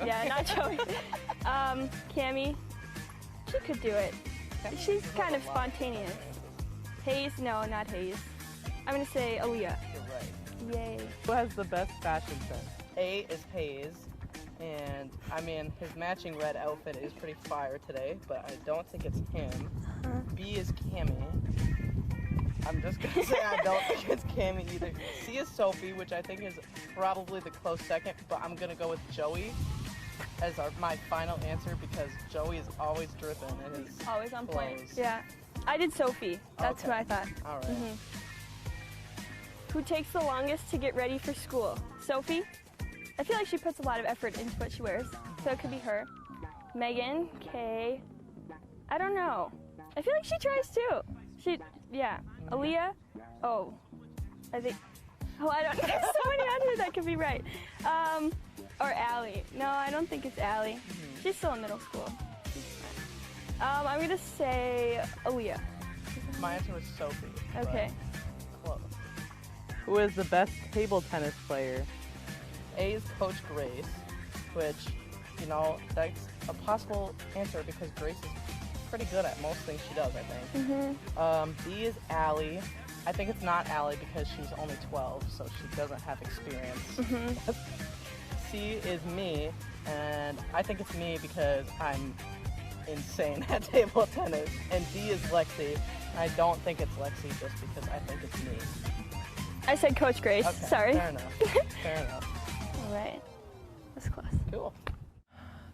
Yeah, not Joey. Cammie? She could do it. She's kind of spontaneous. Hayes? No, not Hayes. I'm going to say Aaliyah. You're right. Yay. Who has the best fashion sense? A is Hayes. And I mean, his matching red outfit is pretty fire today, but I don't think it's him. B is Cammie. I'm just gonna say I don't think it's Cammie either. C is Sophie, which I think is probably the close second, but I'm gonna go with Joey as my final answer because Joey is always dripping and he's always on point. Yeah, I did Sophie. That's who I thought. All right. Who takes the longest to get ready for school? Sophie? I feel like she puts a lot of effort into what she wears, so it could be her. Megan, Kay, I don't know. I feel like she tries too. Yeah. Aaliyah, I think, I don't know. There's so many on here that could be right. Or Allie. No, I don't think it's Allie. She's still in middle school. I'm gonna say Aaliyah. My answer was Sophie. Okay. Close. Who is the best table tennis player? A is Coach Grace, which, you know, that's a possible answer because Grace is pretty good at most things she does, I think. B is Allie. I think it's not Allie because she's only 12, so she doesn't have experience. C is me, and I think it's me because I'm insane at table tennis. And D is Lexi. I don't think it's Lexi just because I think it's me. I said Coach Grace. Okay, Sorry. Fair enough. Fair enough. All right. That's close. Cool.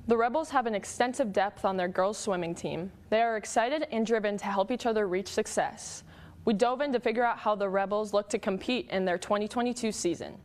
The Rebels have an extensive depth on their girls swimming team. They are excited and driven to help each other reach success. We dove in to figure out how the Rebels look to compete in their 2022 season.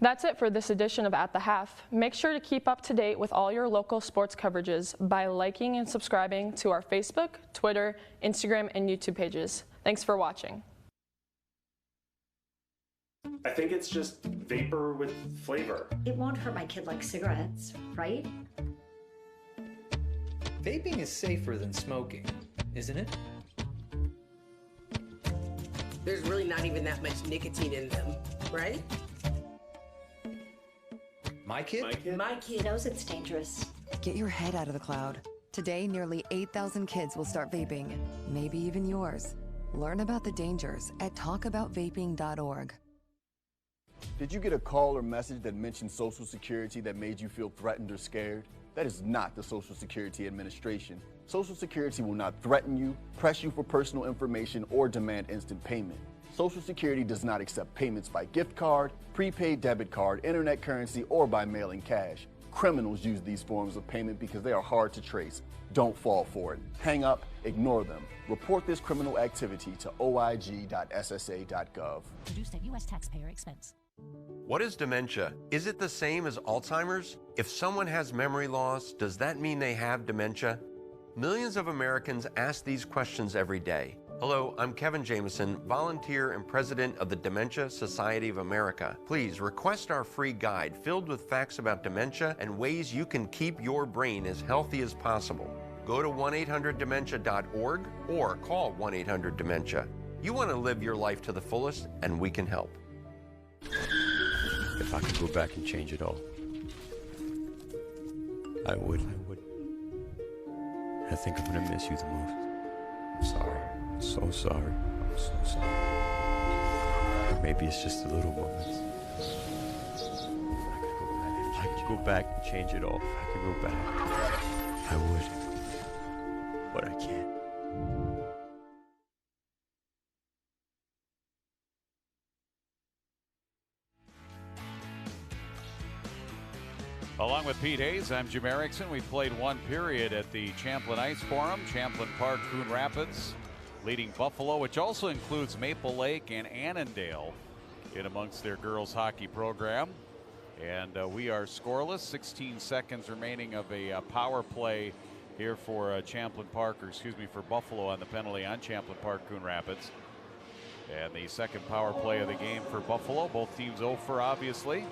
That's it for this edition of At the Half. Make sure to keep up to date with all your local sports coverages by liking and subscribing to our Facebook, Twitter, Instagram, and YouTube pages. Thanks for watching. I think it's just vapor with flavor. It won't hurt my kid like cigarettes, right? Vaping is safer than smoking, isn't it? There's really not even that much nicotine in them, right? My kid? My kid knows it's dangerous. Get your head out of the cloud. Today, nearly 8,000 kids will start vaping, maybe even yours. Learn about the dangers at talkaboutvaping.org. Did you get a call or message that mentioned Social Security that made you feel threatened or scared? That is not the Social Security Administration. Social Security will not threaten you, press you for personal information, or demand instant payment. Social Security does not accept payments by gift card, prepaid debit card, internet currency, or by mailing cash. Criminals use these forms of payment because they are hard to trace. Don't fall for it. Hang up, ignore them. Report this criminal activity to oig.ssa.gov. Produced at U.S. taxpayer expense. What is dementia? Is it the same as Alzheimer's? If someone has memory loss, does that mean they have dementia? Millions of Americans ask these questions every day. Hello, I'm Kevin Jameson, volunteer and president of the Dementia Society of America. Please request our free guide filled with facts about dementia and ways you can keep your brain as healthy as possible. Go to 1-800-DEMENTIA.org or call 1-800-DEMENTIA. You want to live your life to the fullest, and we can help. If I could go back and change it all, I would. I think I'm gonna miss you the most. I'm sorry. I'm so sorry. I'm so sorry. Or maybe it's just the little moments. If I could go back and change it all. If I could go back, I would. But I can't. Along with Pete Hayes, I'm Jim Erickson. We played one period at the Champlin Ice Forum, Champlin Park, Coon Rapids, leading Buffalo, which also includes Maple Lake and Annandale in amongst their girls hockey program. And we are scoreless, 16 seconds remaining of a power play here for Champlin Park, or excuse me, for Buffalo on the penalty on Champlin Park, Coon Rapids. And the second power play of the game for Buffalo. Both teams 0 for, obviously.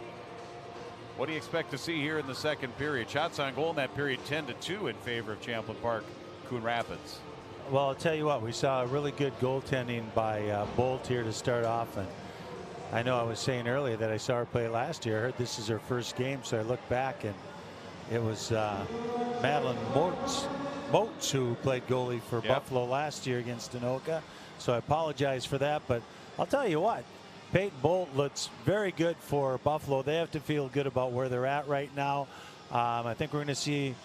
What do you expect to see here in the second period? Shots on goal in that period 10-2 in favor of Champlin Park, Coon Rapids. Well, I'll tell you what, we saw a really good goaltending by Bolt here to start off. And I know I was saying earlier that I saw her play last year. I heard this is her first game, so I looked back and it was Madeline Moats who played goalie for Buffalo last year against Anoka. So I apologize for that, but I'll tell you what, Peyton Bolt looks very good for Buffalo. They have to feel good about where they're at right now. I think we're going to see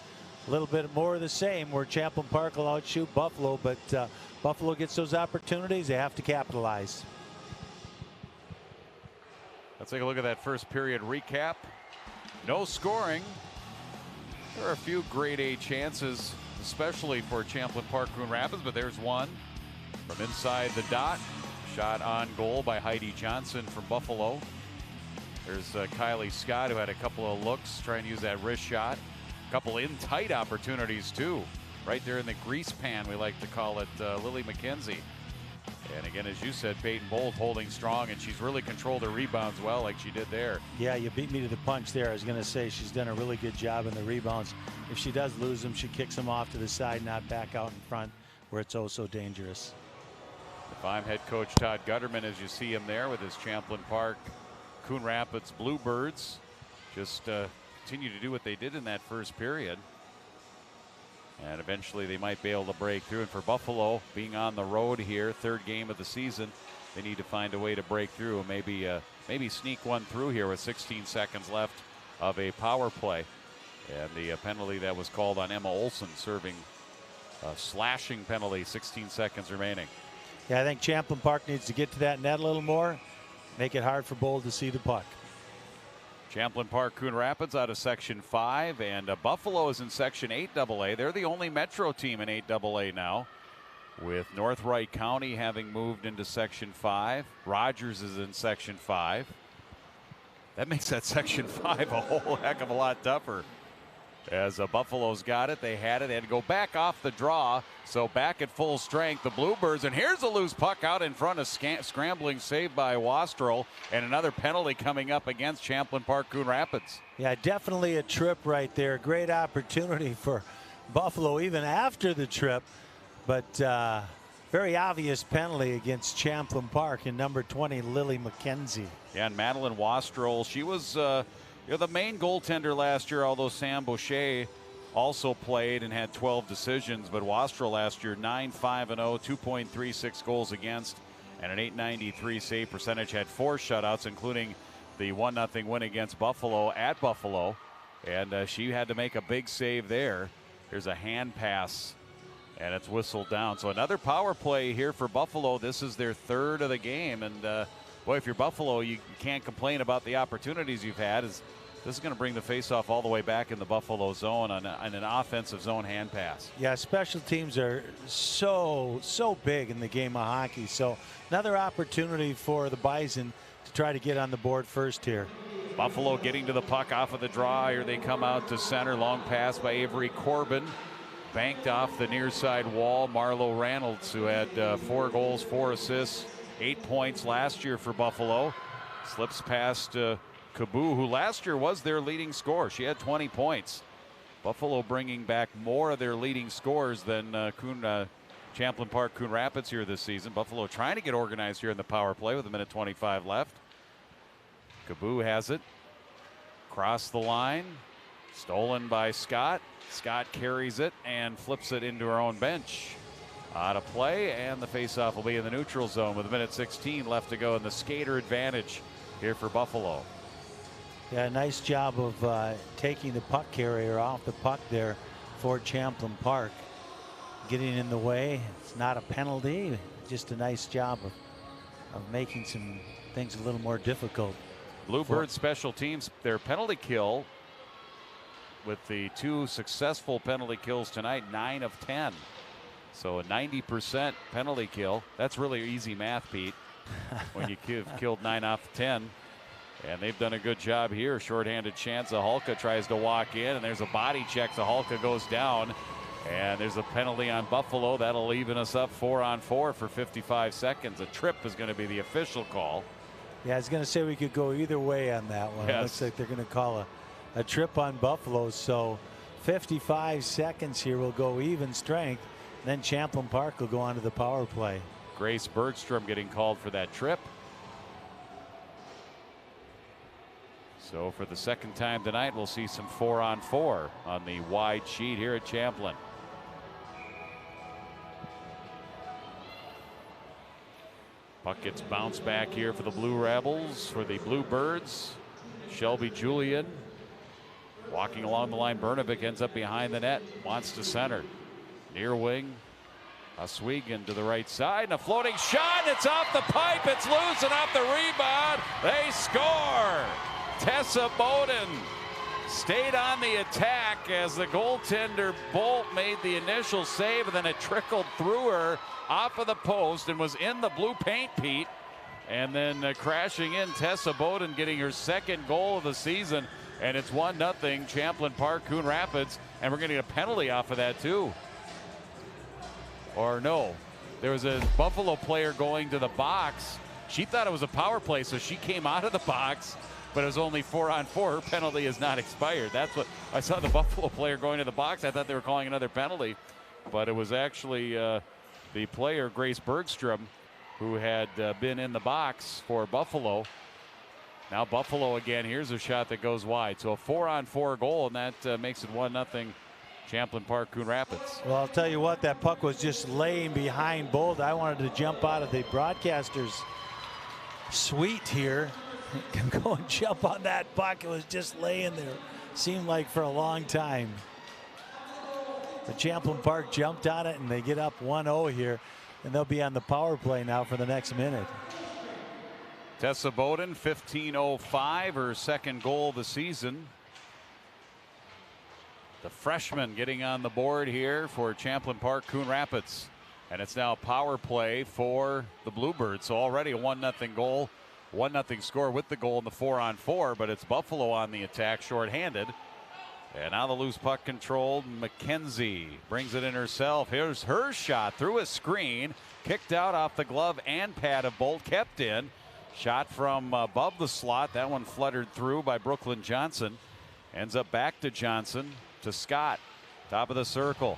a little bit more of the same where Champlin Park will outshoot Buffalo, but Buffalo gets those opportunities. They have to capitalize. Let's take a look at that first period recap. No scoring. There are a few grade A chances, especially for Champlin Park, Coon Rapids, but there's one from inside the dot. Shot on goal by Heidi Johnson from Buffalo. There's Kylie Scott, who had a couple of looks, trying to use that wrist shot. A couple in tight opportunities too. Right there in the grease pan, we like to call it, Lily McKenzie. And again, as you said, Peyton Bolt holding strong, and she's really controlled her rebounds well, like she did there. Yeah, you beat me to the punch there. I was going to say she's done a really good job in the rebounds. If she does lose them, she kicks them off to the side, not back out in front, where it's oh so dangerous. If I'm head coach Todd Gutterman, as you see him there with his Champlin Park, Coon Rapids Bluebirds, just continue to do what they did in that first period. And eventually they might be able to break through. And for Buffalo, being on the road here, third game of the season, they need to find a way to break through and maybe sneak one through here with 16 seconds left of a power play. And the penalty that was called on Emma Olson, serving a slashing penalty, 16 seconds remaining. Yeah, I think Champlin Park needs to get to that net a little more, make it hard for Bold to see the puck. Champlin Park, Coon Rapids out of Section 5, and Buffalo is in Section 8AA. They're the only Metro team in 8AA now, with North Wright County having moved into Section 5. Rogers is in Section 5. That makes that Section 5 a whole heck of a lot tougher. As Buffalo's got it, they had it, they had to go back off the draw, so back at full strength, the Bluebirds, and here's a loose puck out in front of scrambling save by Wastrel, and another penalty coming up against Champlin Park, Coon Rapids. Yeah, definitely a trip right there. Great opportunity for Buffalo even after the trip, but very obvious penalty against Champlin Park in number 20, Lily McKenzie. Yeah, and Madeline Wastrel, she was the main goaltender last year, although Sam Boucher also played and had 12 decisions. But Wastrel last year, 9-5-0, 2.36 goals against, and an .893 save percentage. Had 4 shutouts, including the 1-0 win against Buffalo at Buffalo. And she had to make a big save there. There's a hand pass, and it's whistled down. So another power play here for Buffalo. This is their third of the game. And, boy, if you're Buffalo, you can't complain about the opportunities you've had. This is going to bring the faceoff all the way back in the Buffalo zone on an offensive zone hand pass. Yeah, special teams are so big in the game of hockey. So another opportunity for the Bison to try to get on the board first here. Buffalo getting to the puck off of the draw. Here they come out to center. Long pass by Avery Corbin. Banked off the near side wall. Marlo Reynolds, who had 4 goals, 4 assists, 8 points last year for Buffalo. Slips past Kaboo, who last year was their leading scorer. She had 20 points. Buffalo bringing back more of their leading scores than Champlin Park Coon Rapids here this season. Buffalo trying to get organized here in the power play with 1:25 left. Kaboo has it. Cross the line. Stolen by Scott. Scott carries it and flips it into her own bench. Out of play, and the faceoff will be in the neutral zone with 1:16 left to go, and the skater advantage here for Buffalo. Yeah, nice job of taking the puck carrier off the puck there for Champlin Park. Getting in the way. It's not a penalty, just a nice job of making some things a little more difficult. Bluebird special teams, their penalty kill with the 2 successful penalty kills tonight, 9 of 10. So a 90% penalty kill. That's really easy math, Pete, when you killed 9 off 10. And they've done a good job here. Shorthanded chance. Zahalka tries to walk in, and there's a body check. Zahalka goes down, and there's a penalty on Buffalo. That'll even us up 4-on-4 for 55 seconds. A trip is going to be the official call. Yeah, I was going to say we could go either way on that one. Yes. It looks like they're going to call a trip on Buffalo. So 55 seconds here will go even strength. Then Champlin Park will go on to the power play. Grace Bergstrom getting called for that trip. So for the second time tonight, we'll see some 4-on-4 on the wide sheet here at Champlin. Puck gets bounced back here for the Blue Rebels, for the Bluebirds. Shelby Julian walking along the line. Bernovic ends up behind the net, wants to center. Near wing, Oswego to the right side, and a floating shot. It's off the pipe. It's loose and off the rebound. They score. Tessa Bowden stayed on the attack as the goaltender Bolt made the initial save, and then it trickled through her off of the post and was in the blue paint, Pete. And then crashing in, Tessa Bowden getting her second goal of the season, and it's 1-0 Champlin Park Coon Rapids, and we're going to get a penalty off of that too. Or no, there was a Buffalo player going to the box. She thought it was a power play, so she came out of the box, but it was only 4-on-4. Her penalty is not expired. That's what I saw, the Buffalo player going to the box. I thought they were calling another penalty, but it was actually the player, Grace Bergstrom, who had been in the box for Buffalo. Now Buffalo again. Here's a shot that goes wide. So a 4-on-4 goal, and that makes it 1-0 Champlin Park Coon Rapids. Well, I'll tell you what, that puck was just laying behind Bolt. I wanted to jump out of the broadcaster's suite here and go and jump on that puck. It was just laying there. Seemed like for a long time. But Champlin Park jumped on it, and they get up 1-0 here, and they'll be on the power play now for the next minute. Tessa Bowden, 15:05, her second goal of the season. The freshman getting on the board here for Champlin Park Coon Rapids. And it's now power play for the Bluebirds. So already a 1-0 goal, 1-0 score with the goal in the 4-on-4, but it's Buffalo on the attack, shorthanded. And now the loose puck controlled. McKenzie brings it in herself. Here's her shot through a screen, kicked out off the glove and pad of Bolt, kept in. Shot from above the slot. That one fluttered through by Brooklyn Johnson. Ends up back to Johnson, to Scott, top of the circle.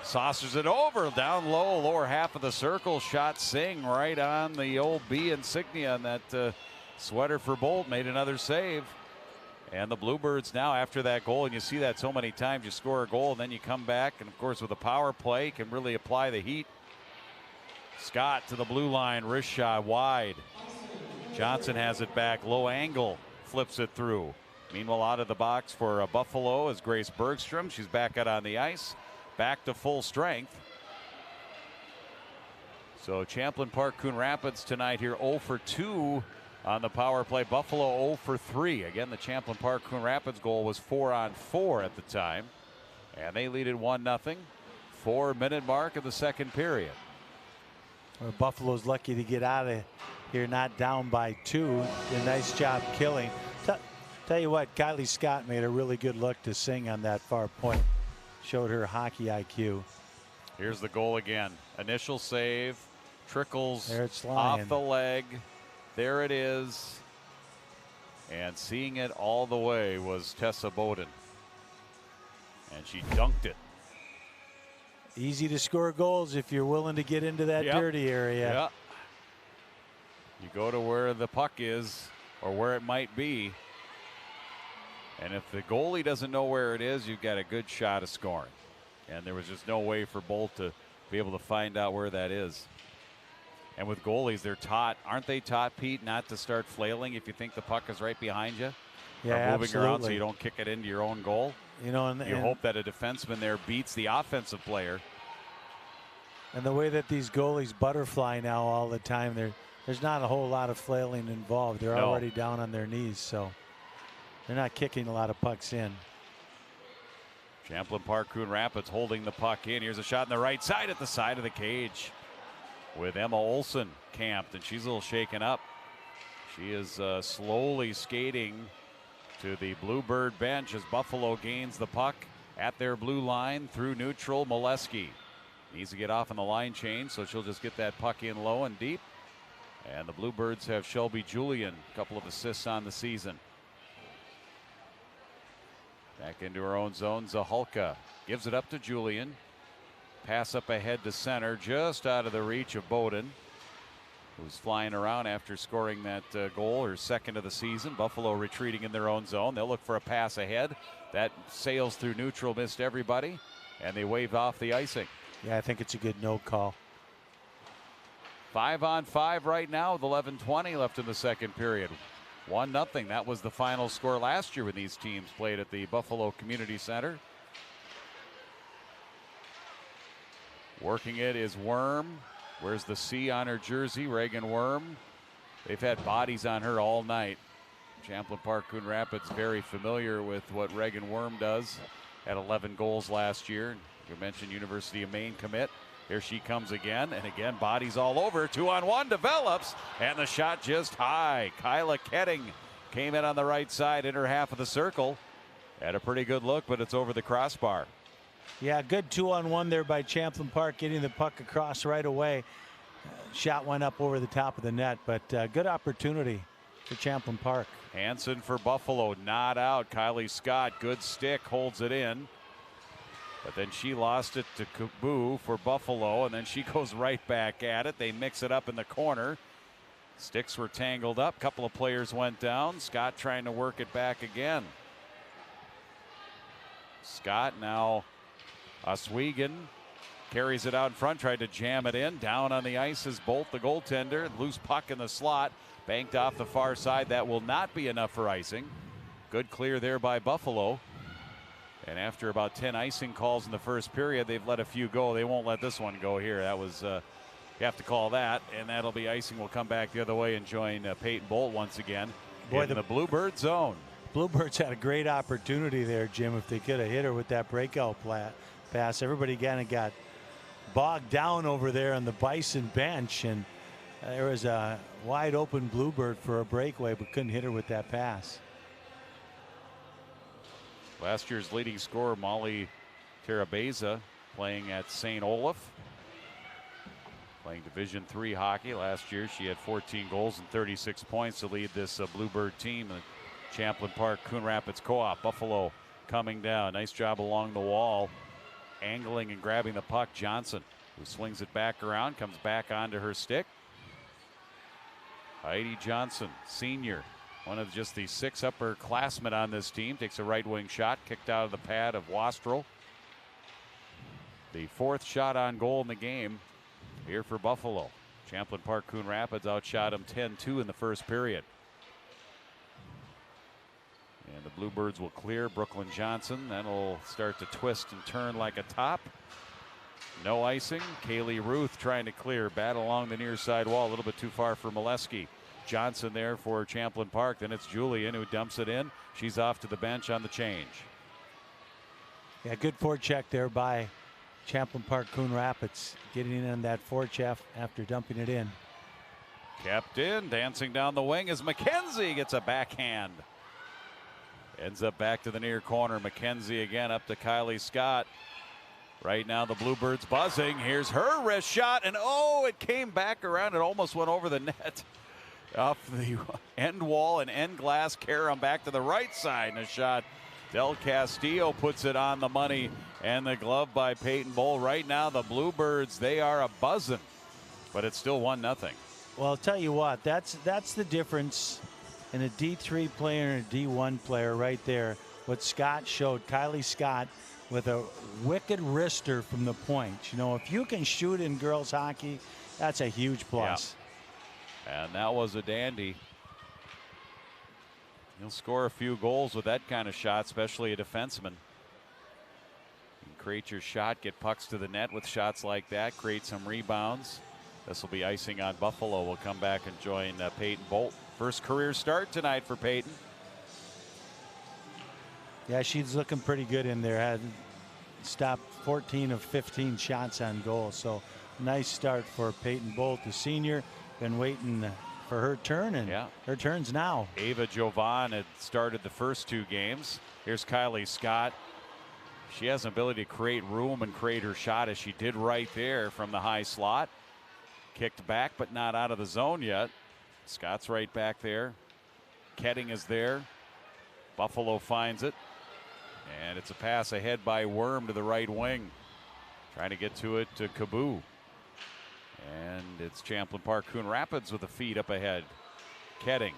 Saucers it over, down low, lower half of the circle. Shot Singh right on the old B insignia on that sweater for Bolt. Made another save. And the Bluebirds now, after that goal, and you see that so many times, you score a goal and then you come back, and of course with a power play can really apply the heat. Scott to the blue line, wrist shot wide. Johnson has it back, low angle, flips it through. Meanwhile, out of the box for Buffalo is Grace Bergstrom. She's back out on the ice, back to full strength. So Champlin Park Coon Rapids tonight here 0 for 2 on the power play. Buffalo 0 for 3. Again, the Champlin Park Coon Rapids goal was 4-on-4 at the time. And they lead it 1-0. 4-minute mark of the second period. Well, Buffalo's lucky to get out of here not down by 2. A nice job killing. Tell you what, Kylie Scott made a really good look to sing on that far point. Showed her hockey IQ. Here's the goal again. Initial save. Trickles there it's off the leg. There it is. And seeing it all the way was Tessa Bowden. And she dunked it. Easy to score goals if you're willing to get into that dirty area. Yeah. You go to where the puck is or where it might be. And if the goalie doesn't know where it is, you've got a good shot of scoring. And there was just no way for Bolt to be able to find out where that is. And with goalies, they're taught, aren't they taught, Pete, not to start flailing if you think the puck is right behind you? Yeah, or moving around so you don't kick it into your own goal. You know, you hope that a defenseman there beats the offensive player. And the way that these goalies butterfly now all the time, there's not a whole lot of flailing involved. They're already down on their knees, so they're not kicking a lot of pucks in. Champlin Park Coon Rapids holding the puck in. Here's a shot on the right side at the side of the cage with Emma Olson camped, and she's a little shaken up. She is slowly skating to the Bluebird bench as Buffalo gains the puck at their blue line through neutral. Molesky needs to get off on the line change, so she'll just get that puck in low and deep. And the Bluebirds have Shelby Julian, a couple of assists on the season. Back into her own zone, Zahalka gives it up to Julian. Pass up ahead to center, just out of the reach of Bowden, who's flying around after scoring that goal, her second of the season. Buffalo retreating in their own zone. They'll look for a pass ahead. That sails through neutral, missed everybody, and they wave off the icing. Yeah, I think it's a good no call. 5-on-5 right now with 11:20 left in the second period. 1-0. That was the final score last year when these teams played at the Buffalo Community Center. Working it is Worm. Where's the C on her jersey? Reagan Worm. They've had bodies on her all night. Champlin Park Coon Rapids very familiar with what Reagan Worm does. Had 11 goals last year. You mentioned University of Maine commit. Here she comes again, and again bodies all over. 2-on-1 develops, and the shot just high. Kyla Ketting came in on the right side in her half of the circle. Had a pretty good look, but it's over the crossbar. Yeah, good 2-on-1 there by Champlin Park, getting the puck across right away. Shot went up over the top of the net, but good opportunity for Champlin Park. Hansen for Buffalo, not out. Kylie Scott, good stick, holds it in. But then she lost it to Kubu for Buffalo, and then she goes right back at it. They mix it up in the corner. Sticks were tangled up. Couple of players went down. Scott trying to work it back again. Scott now Oswego carries it out in front, tried to jam it in. Down on the ice is Bolt, the goaltender. Loose puck in the slot, banked off the far side. That will not be enough for icing. Good clear there by Buffalo. And after about 10 icing calls in the first period, they've let a few go. They won't let this one go here. That was, you have to call that, and that'll be icing. Will come back the other way and join Peyton Bolt once again in the Bluebird zone. Bluebirds had a great opportunity there, Jim, if they could have hit her with that breakout pass. Everybody kind of got bogged down over there on the Bison bench, and there was a wide open Bluebird for a breakaway, but couldn't hit her with that pass. Last year's leading scorer, Molly Terabeza, playing at St. Olaf. Playing Division III hockey. Last year she had 14 goals and 36 points to lead this Bluebird team. The Champlin Park Coon Rapids Co-op. Buffalo coming down. Nice job along the wall. Angling and grabbing the puck. Johnson, who swings it back around, comes back onto her stick. Heidi Johnson, senior. One of just the 6 upperclassmen on this team, takes a right wing shot, kicked out of the pad of Wastrel. The 4th shot on goal in the game here for Buffalo. Champlin Park Coon Rapids outshot them 10-2 in the first period. And the Bluebirds will clear. Brooklyn Johnson. That'll start to twist and turn like a top. No icing. Kaylee Ruth trying to clear. Bat along the near side wall. A little bit too far for Molesky. Johnson there for Champlin Park. Then it's Julian who dumps it in. She's off to the bench on the change. Yeah, good forecheck there by Champlin Park Coon Rapids. Getting in on that forecheck after dumping it in. Kept in. Dancing down the wing as McKenzie gets a backhand. Ends up back to the near corner. McKenzie again up to Kylie Scott. Right now the Bluebirds buzzing. Here's her wrist shot, and oh, it came back around. It almost went over the net. Off the end wall and end glass. Karam back to the right side, and a shot. Del Castillo puts it on the money, and the glove by Peyton Bowl. Right now the Bluebirds, they are a buzzing, but it's still 1-0. Well, I'll tell you what, that's the difference in a D3 player and a D1 player right there. What Scott showed, Kylie Scott, with a wicked wrister from the point. You know, if you can shoot in girls hockey, that's a huge plus. Yeah. And that was a dandy. He'll score a few goals with that kind of shot, especially a defenseman. You can create your shot, get pucks to the net with shots like that, create some rebounds. This will be icing on Buffalo. We'll come back and join Peyton Bolt. First career start tonight for Peyton. Yeah, she's looking pretty good in there. Had stopped 14 of 15 shots on goal. So nice start for Peyton Bolt, the senior. Been waiting for her turn, and her turn's now. Ava Jovan had started the first 2 games. Here's Kylie Scott. She has an ability to create room and create her shot, as she did right there from the high slot. Kicked back, but not out of the zone yet. Scott's right back there. Ketting is there. Buffalo finds it. And it's a pass ahead by Worm to the right wing. Trying to get to it to Kaboo. And it's Champlin Park Coon Rapids with a feed up ahead. Ketting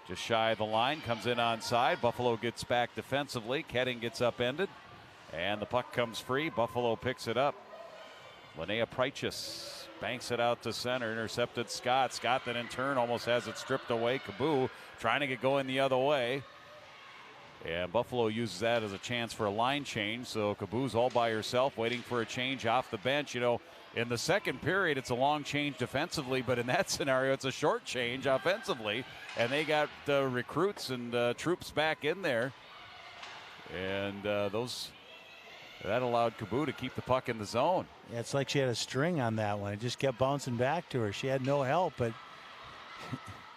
just shy of the line, comes in onside. Buffalo gets back defensively. Ketting gets upended. And the puck comes free. Buffalo picks it up. Linnea Preichus banks it out to center. Intercepted Scott. Scott then in turn almost has it stripped away. Kaboo trying to get going the other way. And Buffalo uses that as a chance for a line change. So Kaboo's all by herself waiting for a change off the bench. You know, in the second period, it's a long change defensively, but in that scenario, it's a short change offensively. And they got recruits and troops back in there. And that allowed Kaboo to keep the puck in the zone. Yeah, it's like she had a string on that one. It just kept bouncing back to her. She had no help, but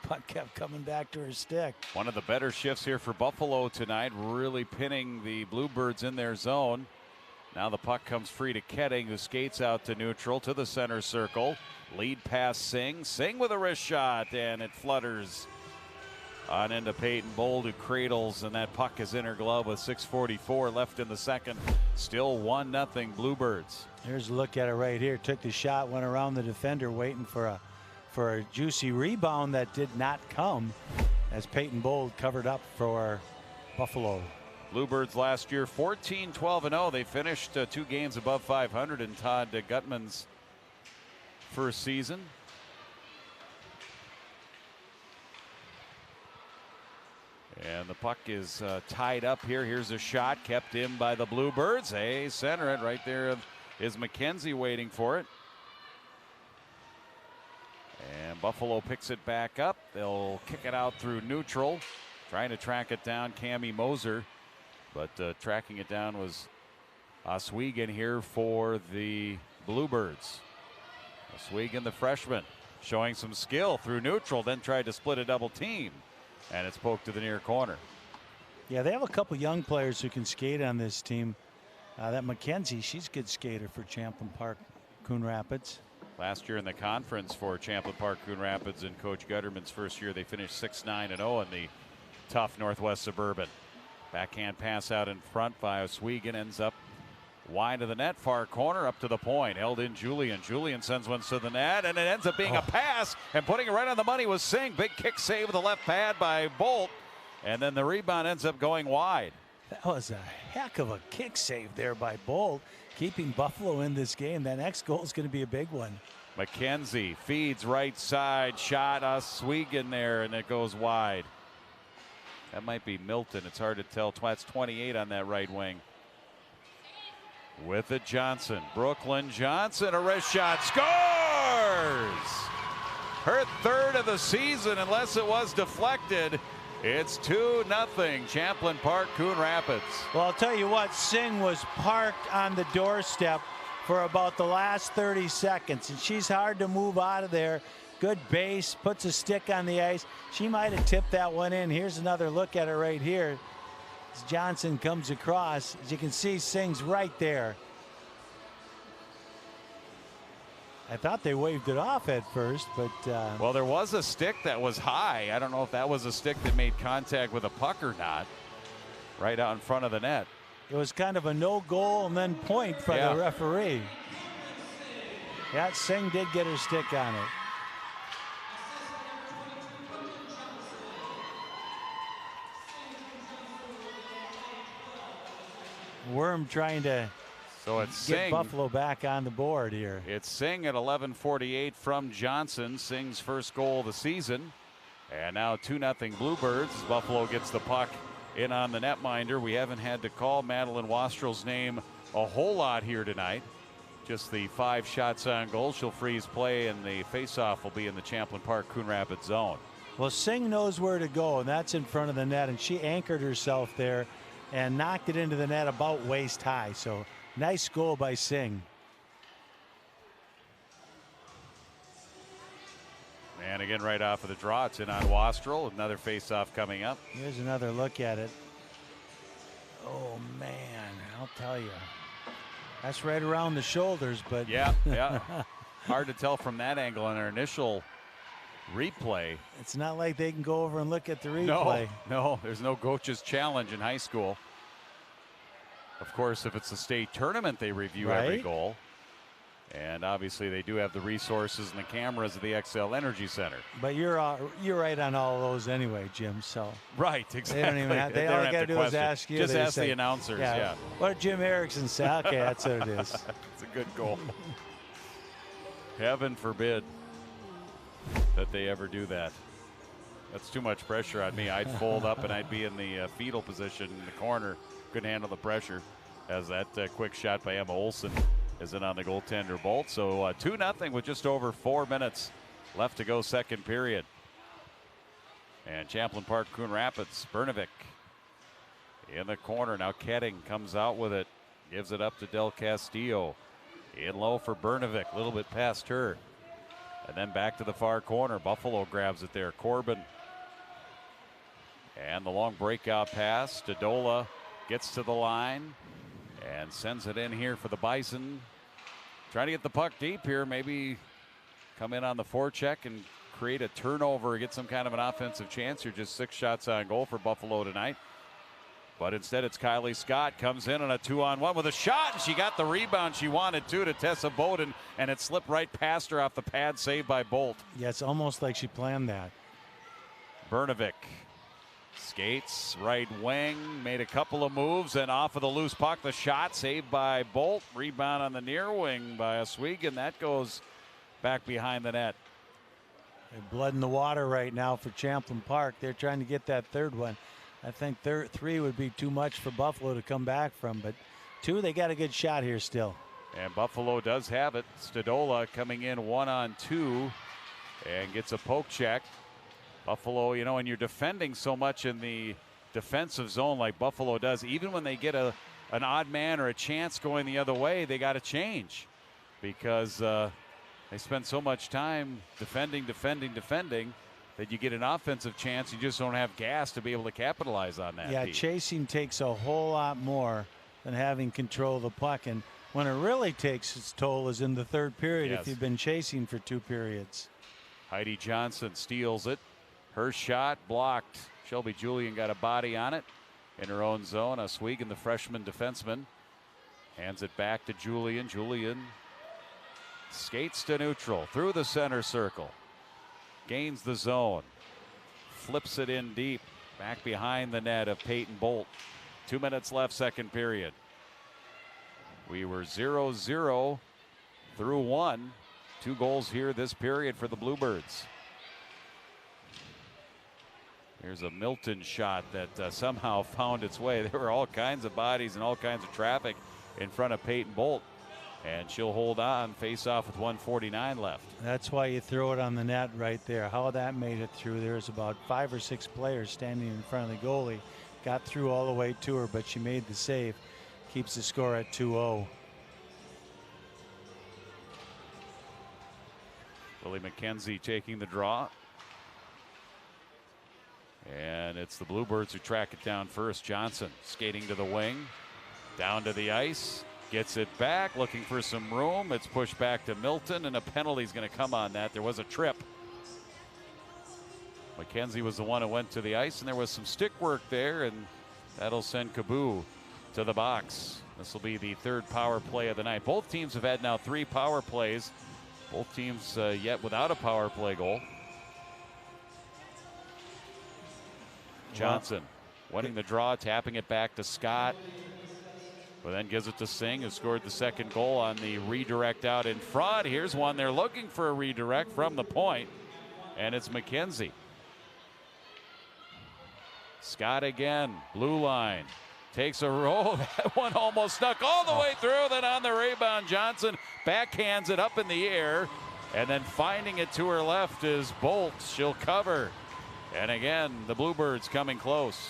puck kept coming back to her stick. One of the better shifts here for Buffalo tonight, really pinning the Bluebirds in their zone. Now the puck comes free to Ketting, who skates out to neutral to the center circle. Lead pass Singh. Singh with a wrist shot, and it flutters on into Peyton Bold, who cradles, and that puck is in her glove with 6:44 left in the second. Still 1-0 Bluebirds. Here's a look at it right here. Took the shot, went around the defender, waiting for a juicy rebound that did not come, as Peyton Bold covered up for Buffalo. Bluebirds last year 14-12-0. They finished 2 games above 500 in Todd Gutman's first season. And the puck is tied up here. Here's a shot kept in by the Bluebirds. Hey, center it. Right there is McKenzie waiting for it. And Buffalo picks it back up. They'll kick it out through neutral. Trying to track it down, Cammie Moser. But tracking it down was Oswego here for the Bluebirds. Oswego, the freshman, showing some skill through neutral, then tried to split a double team. And it's poked to the near corner. Yeah, they have a couple young players who can skate on this team. That McKenzie, she's a good skater for Champlin Park Coon Rapids. Last year in the conference for Champlin Park Coon Rapids in Coach Gutterman's first year, they finished 6-9-0 in the tough Northwest Suburban. Backhand pass out in front by Oswego, ends up wide of the net, far corner, up to the point. Held in Julian. Julian sends one to the net, and it ends up being a pass, and putting it right on the money was Singh. Big kick save with the left pad by Bolt, and then the rebound ends up going wide. That was a heck of a kick save there by Bolt, keeping Buffalo in this game. That next goal is going to be a big one. McKenzie feeds right side, shot Oswego in there, and it goes wide. That might be Milton. It's hard to tell. That's 28 on that right wing. With it, Johnson. Brooklyn Johnson, a wrist shot, scores! Her third of the season, unless it was deflected. It's 2-0, Champlin Park, Coon Rapids. Well, I'll tell you what, Singh was parked on the doorstep for about the last 30 seconds, and she's hard to move out of there. Good base, puts a stick on the ice. She might have tipped that one in. Here's another look at it right here. As Johnson comes across, as you can see, Singh's right there. I thought they waved it off at first, but... well, there was a stick that was high. I don't know if that was a stick that made contact with a puck or not. Right out in front of the net. It was kind of a no goal and then point for the referee. Yeah, Singh did get her stick on it. Worm trying to get Singh. Buffalo back on the board here. It's Singh at 11:48 from Johnson. Singh's first goal of the season. And now 2-0 Bluebirds. Buffalo gets the puck in on the netminder. We haven't had to call Madeline Wastrel's name a whole lot here tonight. Just the 5 shots on goal. She'll freeze play, and the faceoff will be in the Champlin Park Coon Rapids zone. Well, Singh knows where to go, and that's in front of the net, and she anchored herself there and knocked it into the net about waist high. So nice goal by Singh. And again, right off of the draw, it's in on Wastrel. Another faceoff coming up. Here's another look at it. Oh, man, I'll tell you. That's right around the shoulders, but... Yeah. Hard to tell from that angle on our initial replay. It's not like they can go over and look at the replay. No, there's no coach's challenge in high school. Of course, if it's a state tournament, they review every goal. And obviously, they do have the resources and the cameras at the XL Energy Center. But you're right on all those anyway, Jim. So right, exactly. They don't even have. They all got to do is ask you. Just ask the announcers. Yeah. What did Jim Erickson say? Okay, that's what it is. It's a good goal. Heaven forbid that they ever do that. That's too much pressure on me. I'd fold up and I'd be in the fetal position in the corner. Couldn't handle the pressure. As that quick shot by Emma Olsen is in on the goaltender Bolt. So 2-0 with just over 4 minutes left to go, second period. And Champlin Park, Coon Rapids, Bernovic in the corner. Now Ketting comes out with it, gives it up to Del Castillo. In low for Bernovic, a little bit past her. And then back to the far corner. Buffalo grabs it there. Corbin. And the long breakout pass. Stadola gets to the line and sends it in here for the Bison. Trying to get the puck deep here. Maybe come in on the forecheck and create a turnover, get some kind of an offensive chance. You're just 6 shots on goal for Buffalo tonight. But instead, it's Kylie Scott. Comes in on a 2-on-1 with a shot, and she got the rebound she wanted to Tessa Bowden, and it slipped right past her off the pad, saved by Bolt. Yeah, it's almost like she planned that. Bernovic skates right wing, made a couple of moves, and off of the loose puck, the shot saved by Bolt. Rebound on the near wing by Oswego, that goes back behind the net. Blood in the water right now for Champlin Park. They're trying to get that third one. I think 3 would be too much for Buffalo to come back from, but 2, they got a good shot here still. And Buffalo does have it. Stadola coming in 1-on-2 and gets a poke check. Buffalo, you know, when you're defending so much in the defensive zone like Buffalo does, even when they get an odd man or a chance going the other way, they got to change because they spend so much time defending, that you get an offensive chance, you just don't have gas to be able to capitalize on that. Yeah, Pete. Chasing takes a whole lot more than having control of the puck. And when it really takes its toll is in the third period if you've been chasing for 2 periods. Heidi Johnson steals it. Her shot blocked. Shelby Julian got a body on it in her own zone. Oswego, the freshman defenseman, hands it back to Julian. Julian skates to neutral through the center circle. Gains the zone, flips it in deep, back behind the net of Peyton Bolt. 2 minutes left, second period. We were 0-0 through 1. 2 goals here this period for the Bluebirds. Here's a Milton shot that somehow found its way. There were all kinds of bodies and all kinds of traffic in front of Peyton Bolt. And she'll hold on, face off with 1:49 left. That's why you throw it on the net right there. How that made it through. There's about 5 or 6 players standing in front of the goalie. Got through all the way to her, but she made the save. Keeps the score at 2-0. Lily McKenzie taking the draw. And it's the Bluebirds who track it down first. Johnson skating to the wing. Down to the ice. Gets it back. Looking for some room. It's pushed back to Milton. And a penalty is going to come on that. There was a trip. McKenzie was the one who went to the ice. And there was some stick work there. And that'll send Kaboo to the box. This will be the 3rd power play of the night. Both teams have had now 3 power plays. Both teams yet without a power play goal. Johnson winning the draw, tapping it back to Scott, but then gives it to Singh, who scored the 2nd goal on the redirect out in front. Here's one they're looking for, a redirect from the point, and it's McKenzie. Scott again, blue line, takes a roll. That one almost snuck all the way through. Then on the rebound, Johnson backhands it up in the air, and then finding it to her left is Bolt. She'll cover. And again, the Bluebirds coming close.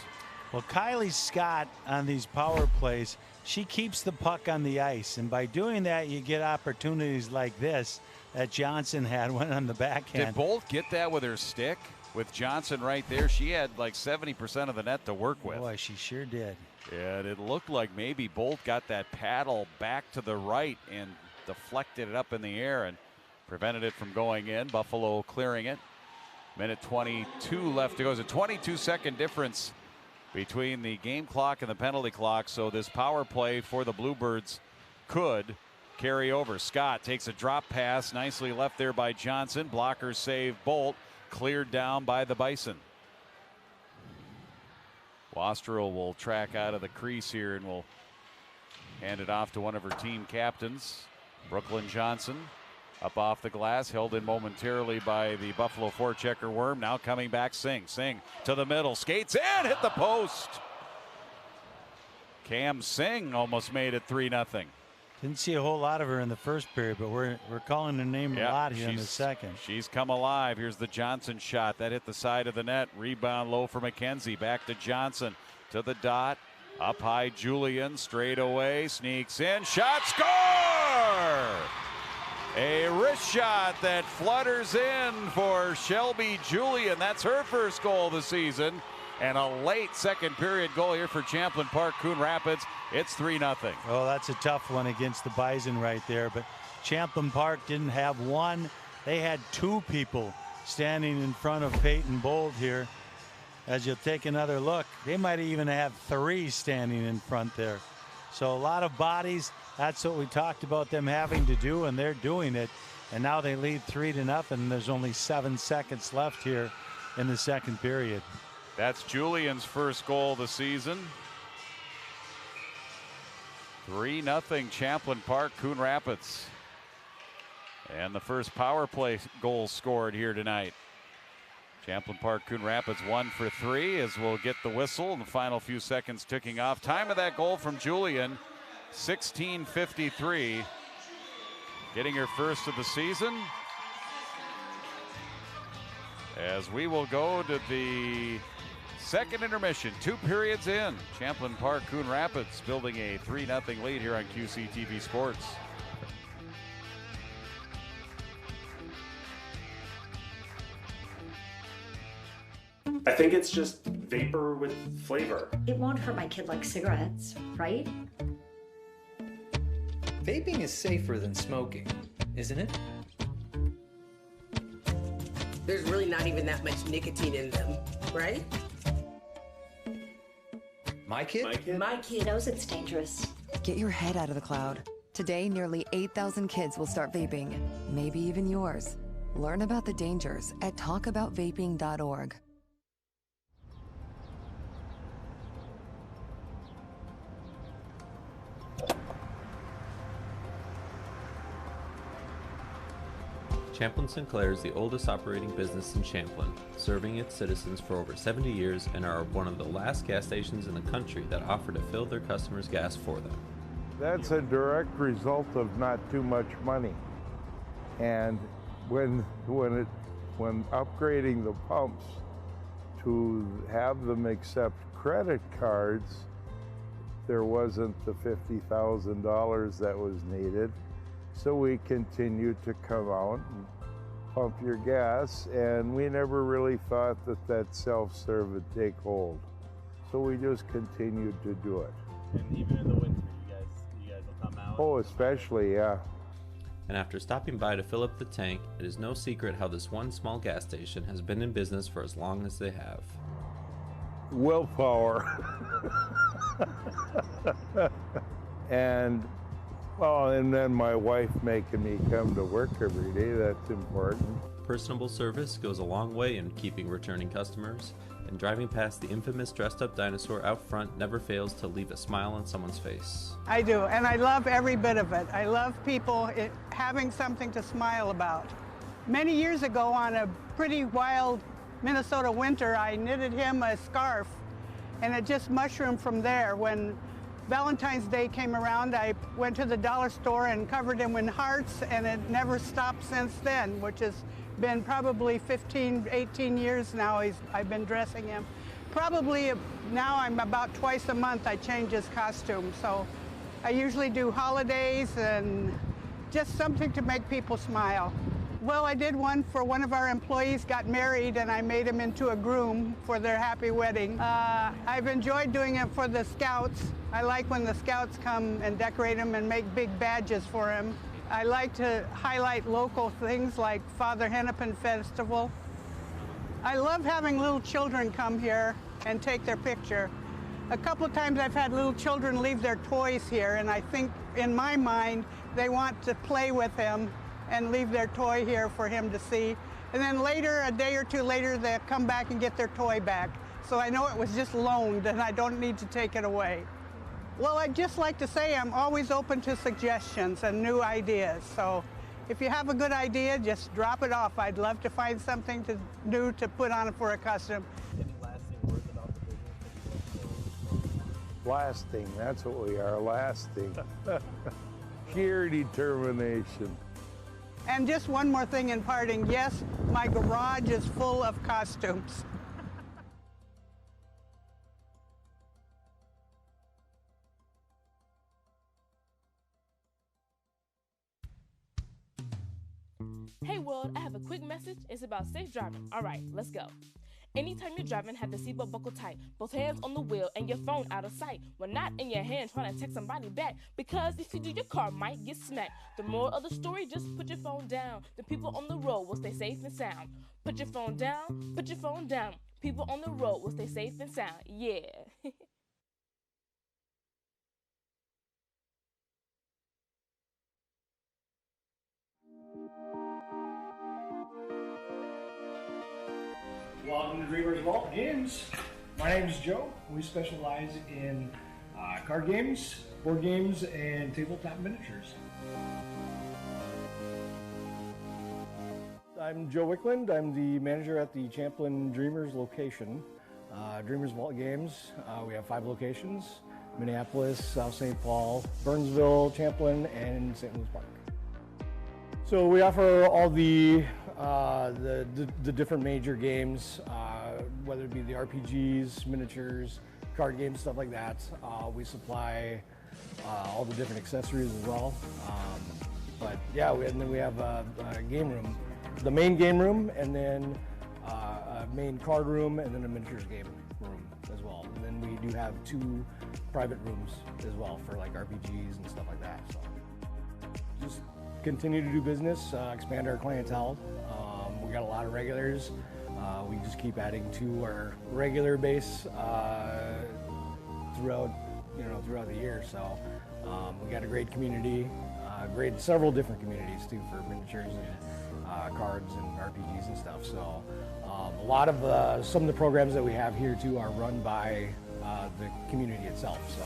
Well, Kylie Scott on these power plays, she keeps the puck on the ice. And by doing that, you get opportunities like this that Johnson had one on the backhand. Did Bolt get that with her stick? With Johnson right there, she had like 70% of the net to work with. Boy, she sure did. And it looked like maybe Bolt got that paddle back to the right and deflected it up in the air and prevented it from going in. Buffalo clearing it. Minute 22 left to go. It's a 22-second difference between the game clock and the penalty clock. So this power play for the Bluebirds could carry over. Scott takes a drop pass, nicely left there by Johnson. Blocker save, Bolt cleared down by the Bison. Wastrel will track out of the crease here and will hand it off to one of her team captains, Brooklyn Johnson. Up off the glass, held in momentarily by the Buffalo forechecker Worm. Now coming back, Singh to the middle, skates in, hit the post. Cam Singh almost made it 3-0. Didn't see a whole lot of her in the first period, but we're calling her name a lot here in the second. She's come alive. Here's the Johnson shot that hit the side of the net. Rebound low for McKenzie. Back to Johnson to the dot. Up high, Julian straight away, sneaks in, shot, score! A wrist shot that flutters in for Shelby Julian. That's her first goal of the season. And a late second period goal here for Champlin Park, Coon Rapids. It's 3-0. Oh, that's a tough one against the Bison right there. But Champlin Park didn't have one. They had 2 people standing in front of Peyton Bolt here. As you'll take another look, they might even have 3 standing in front there. So a lot of bodies. That's what we talked about them having to do, and they're doing it. And now they lead 3-0. There's only 7 seconds left here in the second period. That's Julian's first goal of the season. 3-0 Champlin Park, Coon Rapids. And the first power play goal scored here tonight. Champlin Park, Coon Rapids 1 for 3 as we'll get the whistle in the final few seconds ticking off. Time of that goal from Julian, 16:53. Getting her first of the season. As we will go to the second intermission, 2 periods in. Champlin Park, Coon Rapids building a 3-0 lead here on QCTV Sports. I think it's just vapor with flavor. It won't hurt my kid like cigarettes, right? Vaping is safer than smoking, isn't it? There's really not even that much nicotine in them, right? My kid? My kid knows it's dangerous. Get your head out of the cloud. Today, nearly 8,000 kids will start vaping, maybe even yours. Learn about the dangers at talkaboutvaping.org. Champlin Sinclair is the oldest operating business in Champlin, serving its citizens for over 70 years and are one of the last gas stations in the country that offer to fill their customers' gas for them. That's a direct result of not too much money. And when upgrading the pumps to have them accept credit cards, there wasn't the $50,000 that was needed. So we continued to come out and pump your gas, and we never really thought that self-serve would take hold. So we just continued to do it. And even in the winter, you guys will come out? Oh, especially, yeah. And after stopping by to fill up the tank, it is no secret how this one small gas station has been in business for as long as they have. Willpower. And then my wife making me come to work every day, that's important. Personable service goes a long way in keeping returning customers, and driving past the infamous dressed-up dinosaur out front never fails to leave a smile on someone's face. I do, and I love every bit of it. I love people having something to smile about. Many years ago, on a pretty wild Minnesota winter, I knitted him a scarf, and it just mushroomed from there. When Valentine's Day came around, I went to the dollar store and covered him in hearts, and it never stopped since then, which has been probably 15, 18 years now I've been dressing him. Probably now I'm about twice a month I change his costume. So I usually do holidays and just something to make people smile. Well, I did one for one of our employees got married, and I made him into a groom for their happy wedding. I've enjoyed doing it for the scouts. I like when the scouts come and decorate him and make big badges for him. I like to highlight local things like Father Hennepin Festival. I love having little children come here and take their picture. A couple of times I've had little children leave their toys here, and I think in my mind they want to play with him and leave their toy here for him to see. And then later, a day or two later, they'll come back and get their toy back. So I know it was just loaned and I don't need to take it away. Well, I'd just like to say I'm always open to suggestions and new ideas. So if you have a good idea, just drop it off. I'd love to find something new to put on for a custom. Any lasting words about the business? Lasting, that's what we are, lasting. Sheer determination. And just one more thing in parting. Yes, my garage is full of costumes. Hey world, I have a quick message. It's about safe driving. All right, let's go. Anytime you're driving, have the seatbelt buckled tight, both hands on the wheel and your phone out of sight. When not in your hand trying to text somebody back, because if you do, your car might get smacked. The moral of the story, just put your phone down. The people on the road will stay safe and sound. Put your phone down, put your phone down. People on the road will stay safe and sound. Yeah. Welcome to Dreamers Vault Games. My name is Joe. We specialize in card games, board games, and tabletop miniatures. I'm Joe Wickland. I'm the manager at the Champlin Dreamers location. Dreamers Vault Games, we have 5 locations: Minneapolis, South St. Paul, Burnsville, Champlin, and St. Louis Park. So we offer all the different major games, whether it be the RPGs, miniatures, card games, stuff like that. We supply all the different accessories as well. But yeah, and then we have a game room, the main game room, and then a main card room, and then a miniatures game room as well. And then we do have 2 private rooms as well for like RPGs and stuff like that. So just continue to do business, expand our clientele. We got a lot of regulars. We just keep adding to our regular base throughout the year. So we got a great community, several different communities too for miniatures and cards and RPGs and stuff. So a lot of some of the programs that we have here too are run by the community itself. So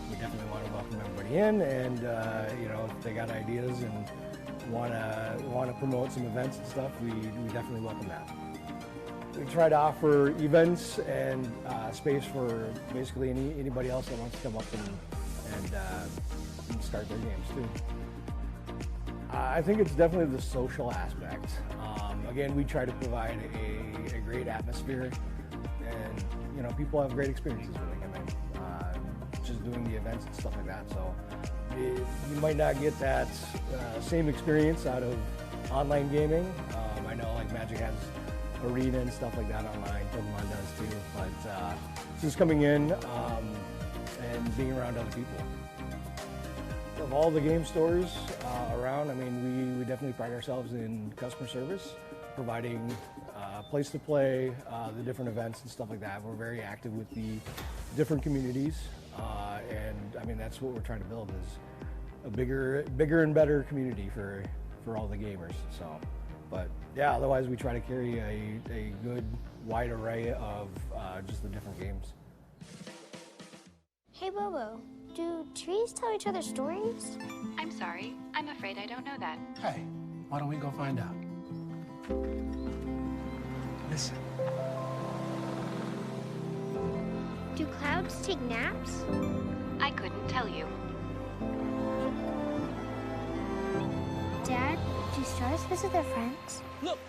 we definitely want to welcome everybody in, and if they got ideas and want to promote some events and stuff, we definitely welcome that. We try to offer events and space for basically anybody else that wants to come up and start their games too. I think it's definitely the social aspect. Again, we try to provide a great atmosphere, and you know, people have great experiences when they come in, just doing the events and stuff like that. So you might not get that same experience out of online gaming. I know like Magic has Arena and stuff like that online, Pokemon does too, but just coming in and being around other people. Of all the game stores around, I mean, we definitely pride ourselves in customer service, providing a place to play, the different events and stuff like that. We're very active with the different communities, and I mean, that's what we're trying to build, is a bigger and better community for all the gamers. So, but yeah, otherwise we try to carry a good wide array of just the different games. Hey Bobo, do trees tell each other stories? I'm sorry, I'm afraid I don't know that. Hey, why don't we go find out? Listen. Do clouds take naps? I couldn't tell you. Dad, do stars visit their friends? Look!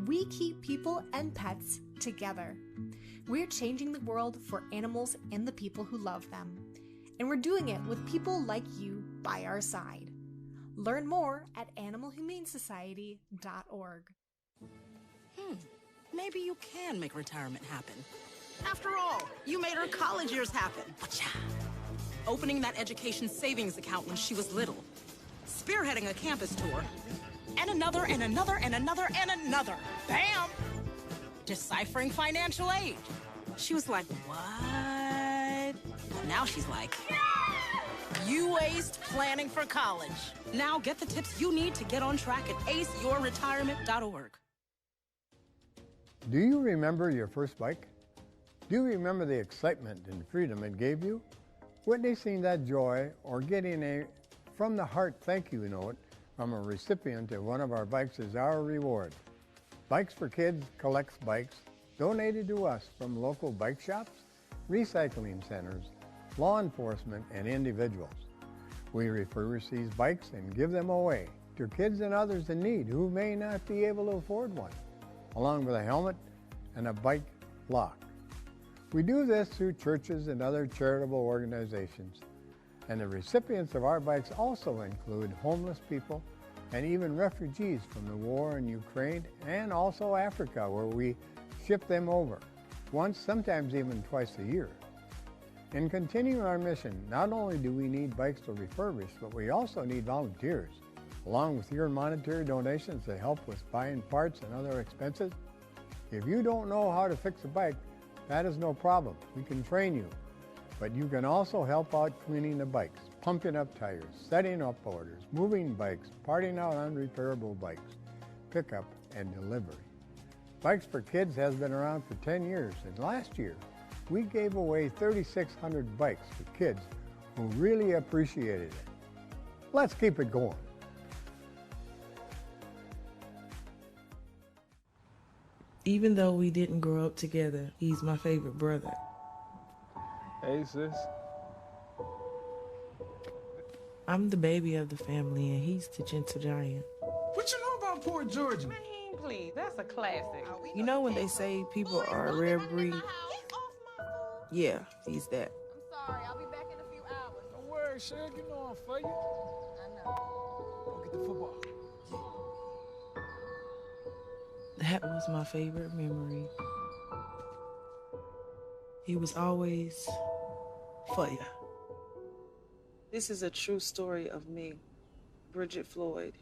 We keep people and pets together. We're changing the world for animals and the people who love them. And we're doing it with people like you by our side. Learn more at animalhumanesociety.org. Maybe you can make retirement happen. After all, you made her college years happen. Opening that education savings account when she was little. Spearheading a campus tour. And another, and another, and another, and another. Bam! Deciphering financial aid. She was like, what? Well, now she's like, you aced planning for college. Now get the tips you need to get on track at aceyourretirement.org. Do you remember your first bike? Do you remember the excitement and freedom it gave you? Witnessing that joy or getting a from the heart thank you note from a recipient of one of our bikes is our reward. Bikes for Kids collects bikes donated to us from local bike shops, recycling centers, law enforcement, and individuals. We refurbish these bikes and give them away to kids and others in need who may not be able to afford one, along with a helmet and a bike lock. We do this through churches and other charitable organizations. And the recipients of our bikes also include homeless people and even refugees from the war in Ukraine and also Africa, where we ship them over once, sometimes even twice a year. In continuing our mission, not only do we need bikes to refurbish, but we also need volunteers. Along with your monetary donations to help with buying parts and other expenses. If you don't know how to fix a bike, that is no problem. We can train you. But you can also help out cleaning the bikes, pumping up tires, setting up orders, moving bikes, parting out unrepairable bikes, pickup and delivery. Bikes for Kids has been around for 10 years, and last year we gave away 3,600 bikes to kids who really appreciated it. Let's keep it going. Even though we didn't grow up together, he's my favorite brother. Hey, sis. I'm the baby of the family, and he's the gentle giant. What you know about poor Georgia? Man, please, that's a classic. You know when they say people are a rare breed? Yeah, he's that. I'm sorry, I'll be back in a few hours. Don't worry, Shug, you know I'm for you. I know. Go get the football. That was my favorite memory. He was always for you. This is a true story of me, Bridget Floyd,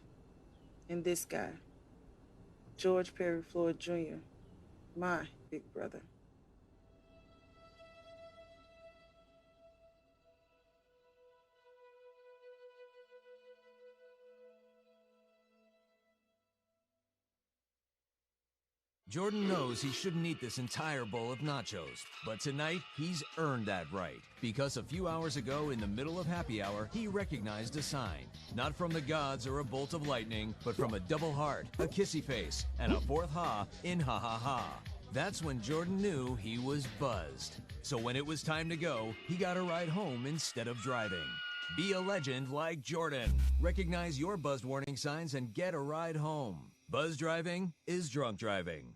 and this guy, George Perry Floyd Jr., my big brother. Jordan knows he shouldn't eat this entire bowl of nachos, but tonight he's earned that right, because a few hours ago in the middle of happy hour, he recognized a sign, not from the gods or a bolt of lightning, but from a double heart, a kissy face, and a fourth ha in ha ha ha. That's when Jordan knew he was buzzed. So when it was time to go, he got a ride home instead of driving. Be a legend like Jordan. Recognize your buzzed warning signs and get a ride home. Buzz driving is drunk driving.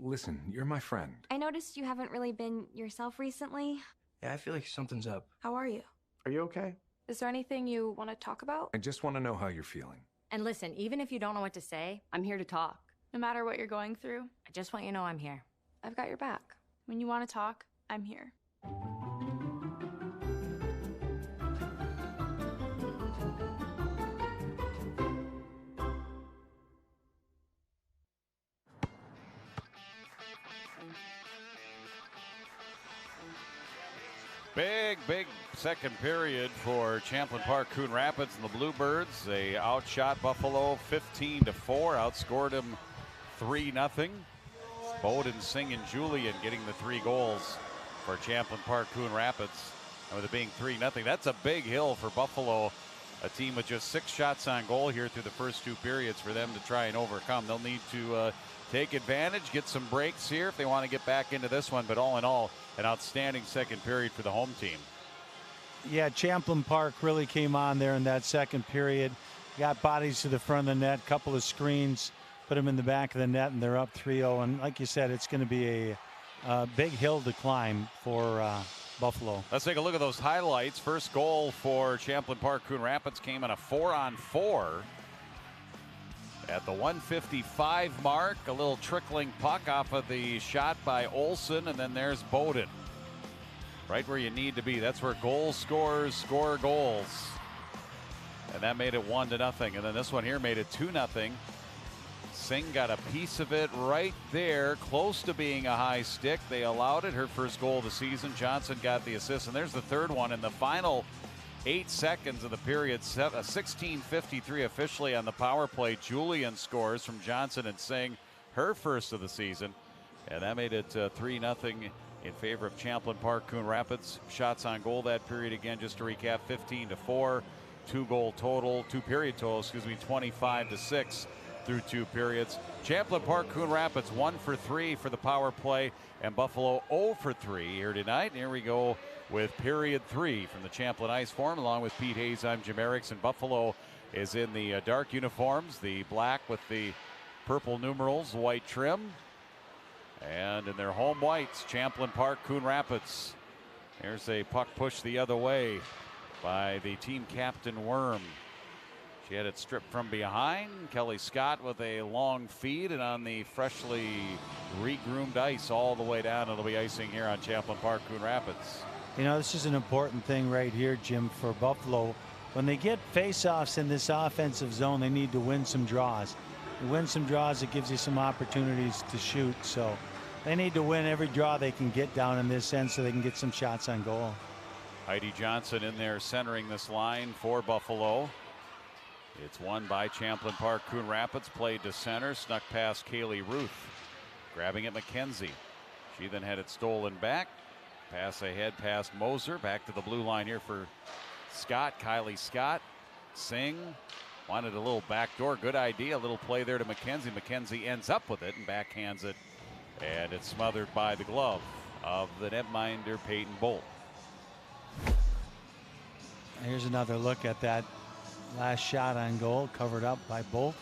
Listen, you're my friend. I noticed you haven't really been yourself recently. Yeah, I feel like something's up. How are you? Are you okay? Is there anything you want to talk about? I just want to know how you're feeling. And listen, even if you don't know what to say, I'm here to talk. No matter what you're going through, I just want you to know I'm here. I've got your back. When you want to talk, I'm here. Big second period for Champlin Park Coon Rapids and the Bluebirds. They outshot Buffalo 15-4, outscored them 3-0. Bowden, Singh, and Julian getting the 3 goals for Champlin Park Coon Rapids. And with it being 3-0, that's a big hill for Buffalo, a team with just 6 shots on goal here through the first 2 periods for them to try and overcome. They'll need to take advantage, get some breaks here if they want to get back into this one. But all in all, an outstanding second period for the home team. Yeah, Champlin Park really came on there in that second period. Got bodies to the front of the net, couple of screens, put them in the back of the net, and they're up 3-0. And like you said, it's going to be a big hill to climb for Buffalo. Let's take a look at those highlights. First goal for Champlin Park Coon Rapids came on a 4-on-4. At the 155 mark, a little trickling puck off of the shot by Olsen, and then there's Bowden. Right where you need to be. That's where goal scorers score goals. And that made it 1-0. And then this one here made it 2-0. Singh got a piece of it right there, close to being a high stick. They allowed it. Her first goal of the season. Johnson got the assist, and there's the third one in the final 8 seconds of the period. 16:53 officially on the power play. Julian scores from Johnson and Singh, her first of the season, and that made it 3-0 in favor of Champlin Park Coon Rapids. Shots on goal that period, again, just to recap, 15-4, 2-goal total, 2-period total, 25-6 through 2 periods. Champlin Park Coon Rapids 1 for 3 for the power play, and Buffalo 0 for 3 here tonight. And here we go with period 3 from the Champlin Ice Forum. Along with Pete Hayes, I'm Jim Erickson. Buffalo is in the dark uniforms, the black with the purple numerals, white trim. And in their home whites, Champlin Park Coon Rapids. There's a puck push the other way by the team captain, Worm. She had it stripped from behind. Kelly Scott with a long feed, and on the freshly regroomed ice all the way down. It'll be icing here on Champlin Park Coon Rapids. You know, this is an important thing right here, Jim, for Buffalo. When they get face-offs in this offensive zone, they need to win some draws. You win some draws, it gives you some opportunities to shoot. So they need to win every draw they can get down in this end so they can get some shots on goal. Heidi Johnson in there centering this line for Buffalo. It's won by Champlin Park Coon Rapids, played to center, snuck past Kaylee Ruth. Grabbing it, McKenzie. She then had it stolen back. Pass ahead past Moser. Back to the blue line here for Scott. Kylie Scott. Singh wanted a little backdoor. Good idea. A little play there to McKenzie. McKenzie ends up with it and backhands it. And it's smothered by the glove of the netminder, Peyton Bolt. Here's another look at that last shot on goal, covered up by Bolt.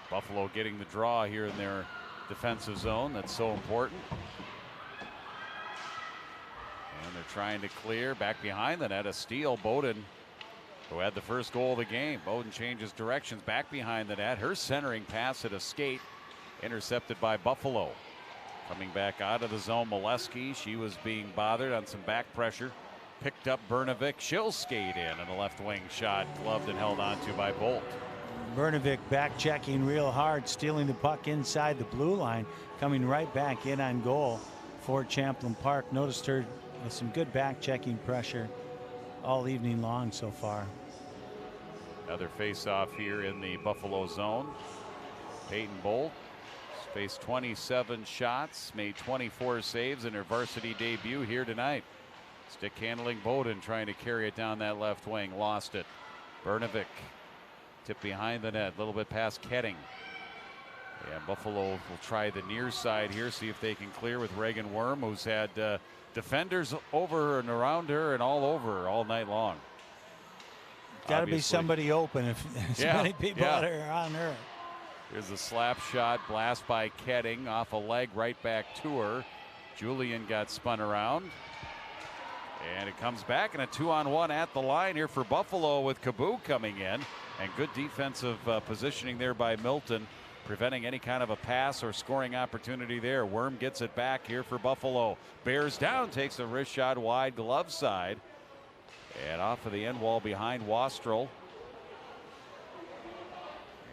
Buffalo getting the draw here in their defensive zone. That's so important. And they're trying to clear back behind the net. A steal. Bowden, who had the first goal of the game. Bowden changes directions back behind the net. Her centering pass at a skate, intercepted by Buffalo. Coming back out of the zone, Molesky. She was being bothered on some back pressure. Picked up Bernovic. She'll skate in, and a left wing shot gloved and held onto by Bolt. Bernovic back checking real hard, stealing the puck inside the blue line, coming right back in on goal for Champlin Park. Noticed her with some good back checking pressure all evening long so far. Another face-off here in the Buffalo zone. Peyton Bolt faced 27 shots, made 24 saves in her varsity debut here tonight. Stick handling. Bowden trying to carry it down that left wing, lost it. Bernovic tip behind the net, a little bit past Ketting. And Buffalo will try the near side here, see if they can clear with Reagan Worm, who's had defenders over and around her and all over her all night long. Got to be somebody open if as many people are on her. Here's a slap shot, blast by Ketting off a leg right back to her. Julian got spun around. And it comes back, and a 2-on-1 at the line here for Buffalo with Kaboo coming in. And good defensive positioning there by Milton, preventing any kind of a pass or scoring opportunity there. Worm gets it back here for Buffalo. Bears down, takes a wrist shot wide, glove side. And off of the end wall behind Wastrel.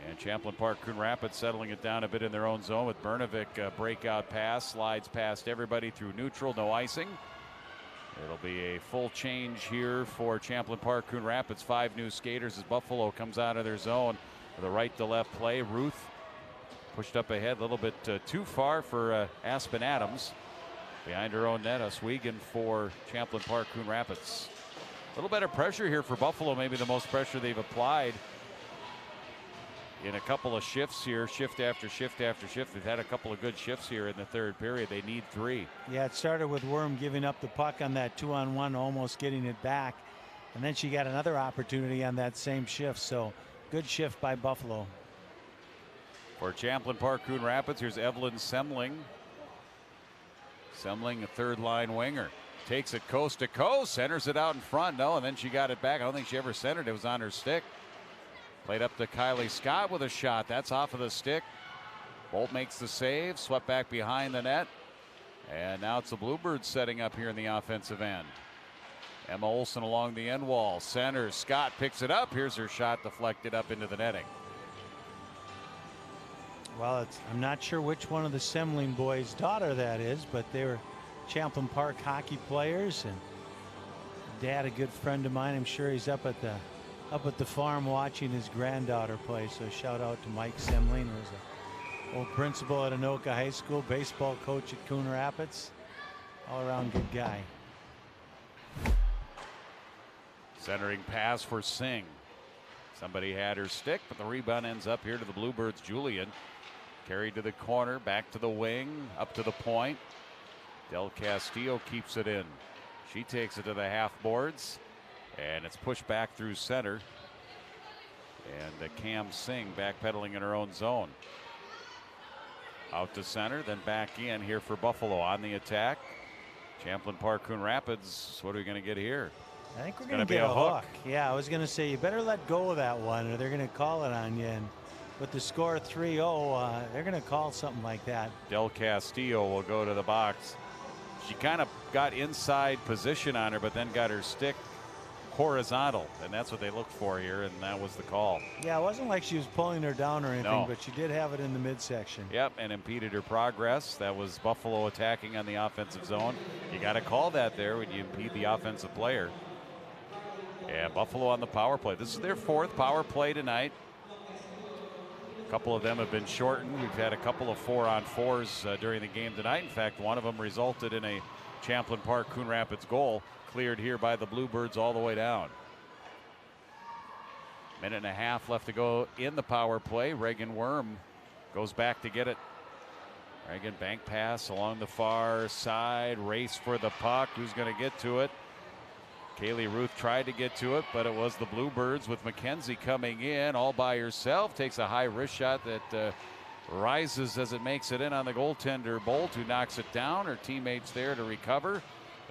And Champlin Park, Coon Rapids settling it down a bit in their own zone with Bernovic. Breakout pass, slides past everybody through neutral, no icing. It'll be a full change here for Champlin Park, Coon Rapids. 5 new skaters as Buffalo comes out of their zone with a right to left play. Ruth pushed up ahead a little bit too far for Aspen Adams. Behind her own net, Oswego for Champlin Park, Coon Rapids. A little better pressure here for Buffalo, maybe the most pressure they've applied in a couple of shifts here, shift after shift after shift. They've had a couple of good shifts here in the third period. They need 3. Yeah, it started with Worm giving up the puck on that 2-on-1, almost getting it back. And then she got another opportunity on that same shift. So good shift by Buffalo. For Champlin Park, Coon Rapids, here's Evelyn Semling. Semling, a third-line winger. Takes it coast to coast, centers it out in front. No, and then she got it back. I don't think she ever centered. It was on her stick. Played up to Kylie Scott with a shot. That's off of the stick. Bolt makes the save. Swept back behind the net. And now it's the Bluebirds setting up here in the offensive end. Emma Olsen along the end wall. Centers. Scott picks it up. Here's her shot deflected up into the netting. Well, I'm not sure which one of the Semling boys' daughter that is, but they were Champlin Park hockey players. And Dad, a good friend of mine, I'm sure he's up at the farm watching his granddaughter play. So shout out to Mike Semling, who's an old principal at Anoka High School, baseball coach at Coon Rapids. All around good guy. Centering pass for Singh. Somebody had her stick, but the rebound ends up here to the Bluebirds. Julian carried to the corner, back to the wing, up to the point. Del Castillo keeps it in. She takes it to the half boards. And it's pushed back through center. And Cam Singh backpedaling in her own zone. Out to center, then back in here for Buffalo on the attack. Champlin Park, Coon Rapids. What are we going to get here? I think we're going to get a hook. Yeah, I was going to say you better let go of that one or they're going to call it on you. And with the score 3-0, they're going to call something like that. Del Castillo will go to the box. She kind of got inside position on her, but then got her stick horizontal, and that's what they looked for here, and that was the call. Yeah, it wasn't like she was pulling her down or anything, but she did have it in the midsection. Yep, and impeded her progress. That was Buffalo attacking on the offensive zone. You got to call that there when you impede the offensive player. Yeah, Buffalo on the power play. This is their 4th power play tonight. A couple of them have been shortened. We've had a couple of 4-on-4s during the game tonight. In fact, one of them resulted in a Champlin Park Coon Rapids goal, cleared here by the Bluebirds all the way down. Minute and a half left to go in the power play. Reagan Worm goes back to get it. Reagan bank pass along the far side, race for the puck. Who's going to get to it? Kaylee Ruth tried to get to it, but it was the Bluebirds with Mackenzie coming in all by herself. Takes a high wrist shot that rises as it makes it in on the goaltender Bolt, who knocks it down. Her teammates there to recover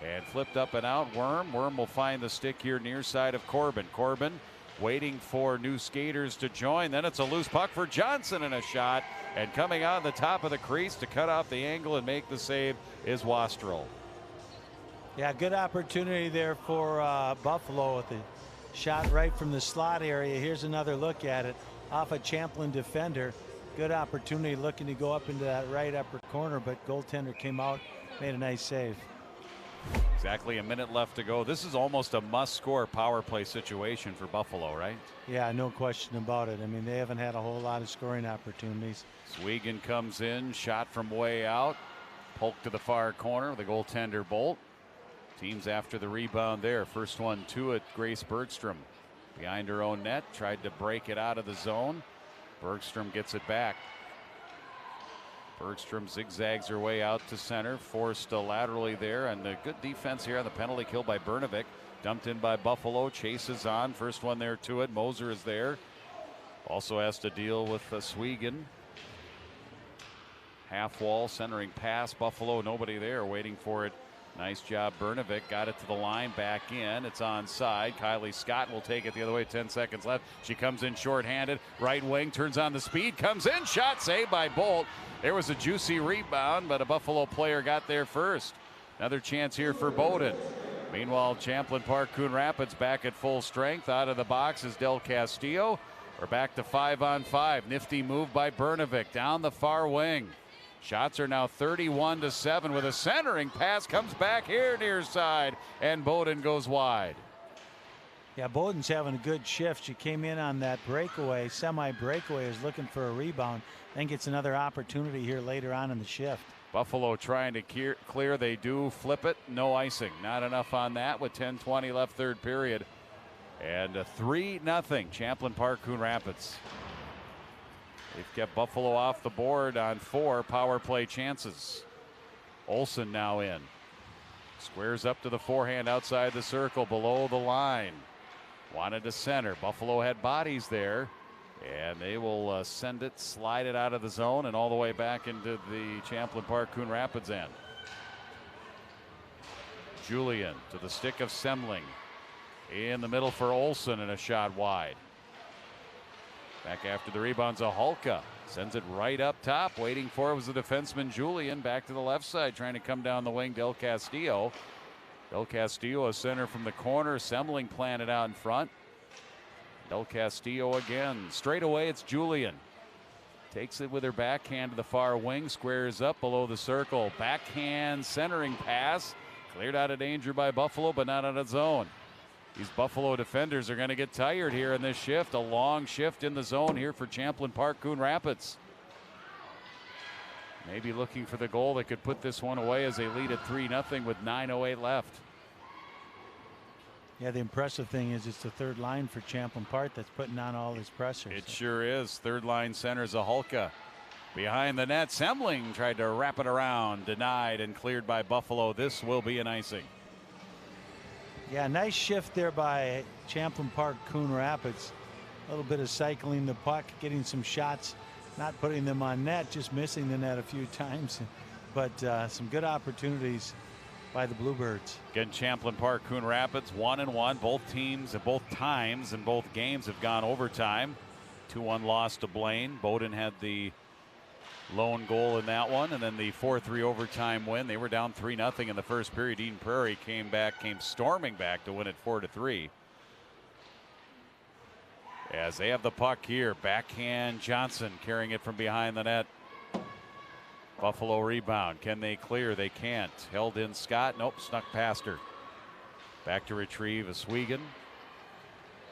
and flipped up and out. Worm will find the stick here near side of Corbin. Corbin waiting for new skaters to join. Then it's a loose puck for Johnson and a shot. And coming out the top of the crease to cut off the angle and make the save is Wastrel. Yeah, good opportunity there for Buffalo with the shot right from the slot area. Here's another look at it off a Champlin defender. Good opportunity looking to go up into that right upper corner, but goaltender came out, made a nice save. Exactly a minute left to go. This is almost a must-score power play situation for Buffalo, right? Yeah, no question about it. I mean, they haven't had a whole lot of scoring opportunities. Swegan comes in, shot from way out, poke to the far corner, the goaltender Bolt. Teams after the rebound there. First one to it, Grace Bergstrom. Behind her own net, tried to break it out of the zone. Bergstrom gets it back. Bergstrom zigzags her way out to center, forced laterally there, and a good defense here on the penalty kill by Bernovic. Dumped in by Buffalo, chases on. First one there to it. Moser is there. Also has to deal with Swegan. Half wall, centering pass. Buffalo, nobody there, waiting for it. Nice job, Bernovic. Got it to the line, back in. It's onside. Kylie Scott will take it the other way. 10 seconds left. She comes in shorthanded. Right wing, turns on the speed, comes in. Shot saved by Bolt. There was a juicy rebound, but a Buffalo player got there first. Another chance here for Bowden. Meanwhile, Champlin Park Coon Rapids back at full strength. Out of the box is Del Castillo. We're back to 5-on-5. Nifty move by Bernovic down the far wing. Shots are now 31-7 with a centering pass. Comes back here near side, and Bowden goes wide. Yeah, Bowden's having a good shift. She came in on that breakaway, semi-breakaway, is looking for a rebound, then gets another opportunity here later on in the shift. Buffalo trying to clear. They do flip it. No icing. Not enough on that with 10:20 left, third period. And a 3-0 Champlin Park Coon Rapids. They've kept Buffalo off the board on 4 power play chances. Olsen now in. Squares up to the forehand outside the circle, below the line. Wanted to center. Buffalo had bodies there. And they will send it, slide it out of the zone, and all the way back into the Champlin Park Coon Rapids end. Julian to the stick of Semling. In the middle for Olsen, and a shot wide. Back after the rebound's Aholka. Sends it right up top. Waiting for it was the defenseman Julian. Back to the left side, trying to come down the wing. Del Castillo. Del Castillo, a center from the corner. Semling planted out in front. Del Castillo again. Straight away, it's Julian. Takes it with her backhand to the far wing. Squares up below the circle. Backhand centering pass. Cleared out of danger by Buffalo, but not out of zone. These Buffalo defenders are going to get tired here in this shift. A long shift in the zone here for Champlin Park Coon Rapids. Maybe looking for the goal that could put this one away as they lead at 3-0 with 9:08 left. Yeah, the impressive thing is it's the third line for Champlin Park that's putting on all this pressure. It sure is. Third line center Zaholka. Behind the net, Semling tried to wrap it around. Denied and cleared by Buffalo. This will be an icing. Yeah, nice shift there by Champlin Park Coon Rapids. A little bit of cycling the puck, getting some shots, not putting them on net, just missing the net a few times. But some good opportunities by the Bluebirds. Again, Champlin Park Coon Rapids 1-1. Both teams at both times in both games have gone overtime. 2-1 loss to Blaine. Bowden had the lone goal in that one, and then the 4-3 overtime win. They were down 3-0 in the first period. Eden Prairie came storming back to win it 4-3. As they have the puck here, backhand Johnson carrying it from behind the net. Buffalo rebound. Can they clear? They can't. Held in Scott. Nope, snuck past her. Back to retrieve Swegan.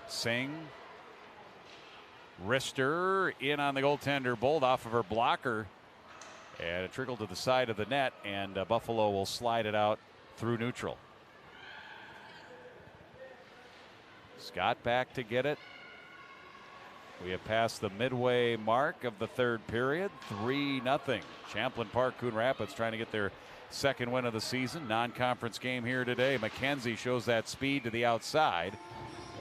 Singh. Wrister in on the goaltender Bolt off of her blocker. And it trickled to the side of the net, and Buffalo will slide it out through neutral. Scott back to get it. We have passed the midway mark of the third period. 3-0. Champlin Park, Coon Rapids trying to get their second win of the season. Non-conference game here today. McKenzie shows that speed to the outside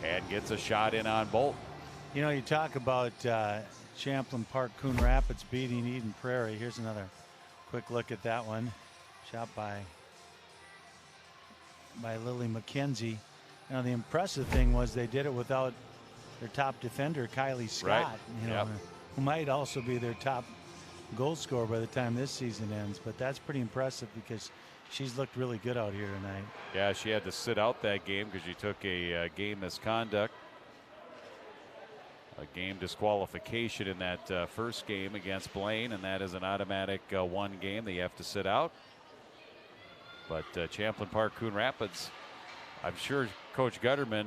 and gets a shot in on Bolt. You know, you talk about Champlin Park, Coon Rapids beating Eden Prairie. Here's another quick look at that one. Shot by Lily McKenzie. Now, the impressive thing was they did it without their top defender, Kylie Scott, right. You know, who might also be their top goal scorer by the time this season ends. But that's pretty impressive because she's looked really good out here tonight. Yeah, she had to sit out that game because she took a game misconduct. A game disqualification in that first game against Blaine, and that is an automatic one game that you have to sit out. But Champlin Park, Coon Rapids, I'm sure Coach Gutterman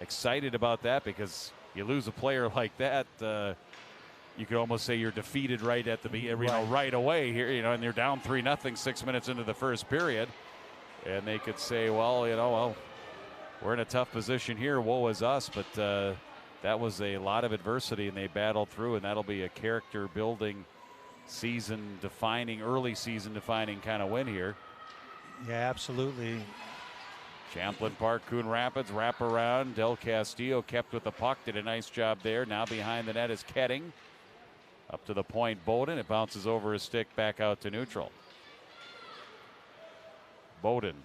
excited about that because you lose a player like that, you could almost say you're defeated right at the right away here, and you're down 3-0 6 minutes into the first period, and they could say, well, we're in a tough position here. Woe is us, but. That was a lot of adversity, and they battled through, and that'll be a character-building, early season-defining kind of win here. Yeah, absolutely. Champlin Park, Coon Rapids, wrap around. Del Castillo kept with the puck, did a nice job there. Now behind the net is Ketting. Up to the point, Bowden. It bounces over his stick back out to neutral. Bowden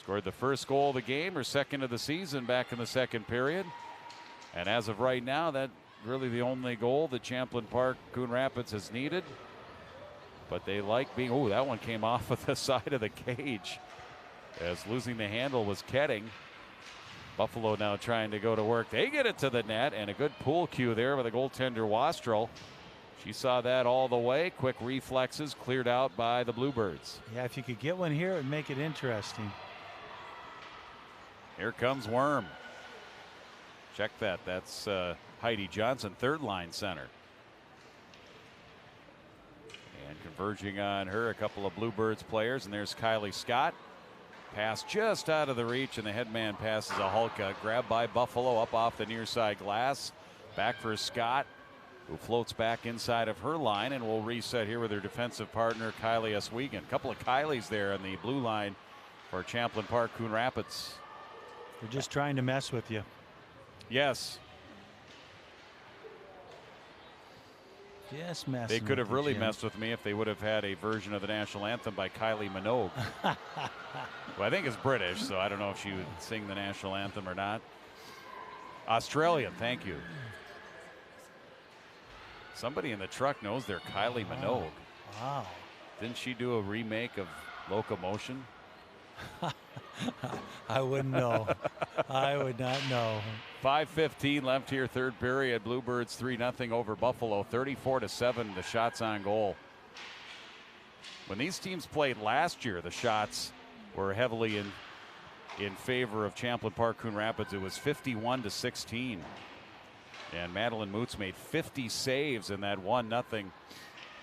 scored the first goal of the game, or second of the season, back in the second period. And as of right now, that's really the only goal that Champlin Park, Coon Rapids has needed. But they like being, that one came off of the side of the cage. As losing the handle was Ketting. Buffalo now trying to go to work. They get it to the net, and a good pull cue there by the goaltender Wastrel. She saw that all the way. Quick reflexes cleared out by the Bluebirds. Yeah, if you could get one here, it would make it interesting. Here comes Worm. Check that. That's Heidi Johnson, third line center. And converging on her, a couple of Bluebirds players. And there's Kylie Scott. Pass just out of the reach, and the headman passes a Hulka. Grabbed by Buffalo up off the near side glass. Back for Scott, who floats back inside of her line, and will reset here with her defensive partner, Kylie Oswego. A couple of Kylies there on the blue line for Champlin Park, Coon Rapids. They're just trying to mess with you. Yes. Just messing. They could have really Jim. messed with me if they would have had a version of the national anthem by Kylie Minogue. Who I think is British, so I don't know if she would sing the national anthem or not. Australian, thank you. Somebody in the truck knows they're Kylie Minogue. Wow. Didn't she do a remake of Locomotion? I wouldn't know. I would not know. 5:15 left here, third period. Bluebirds 3-0 over Buffalo, 34-7. The shots on goal. When these teams played last year, the shots were heavily in favor of Champlin Park, Coon Rapids. It was 51-16, and Madeline Moots made 50 saves in that 1-0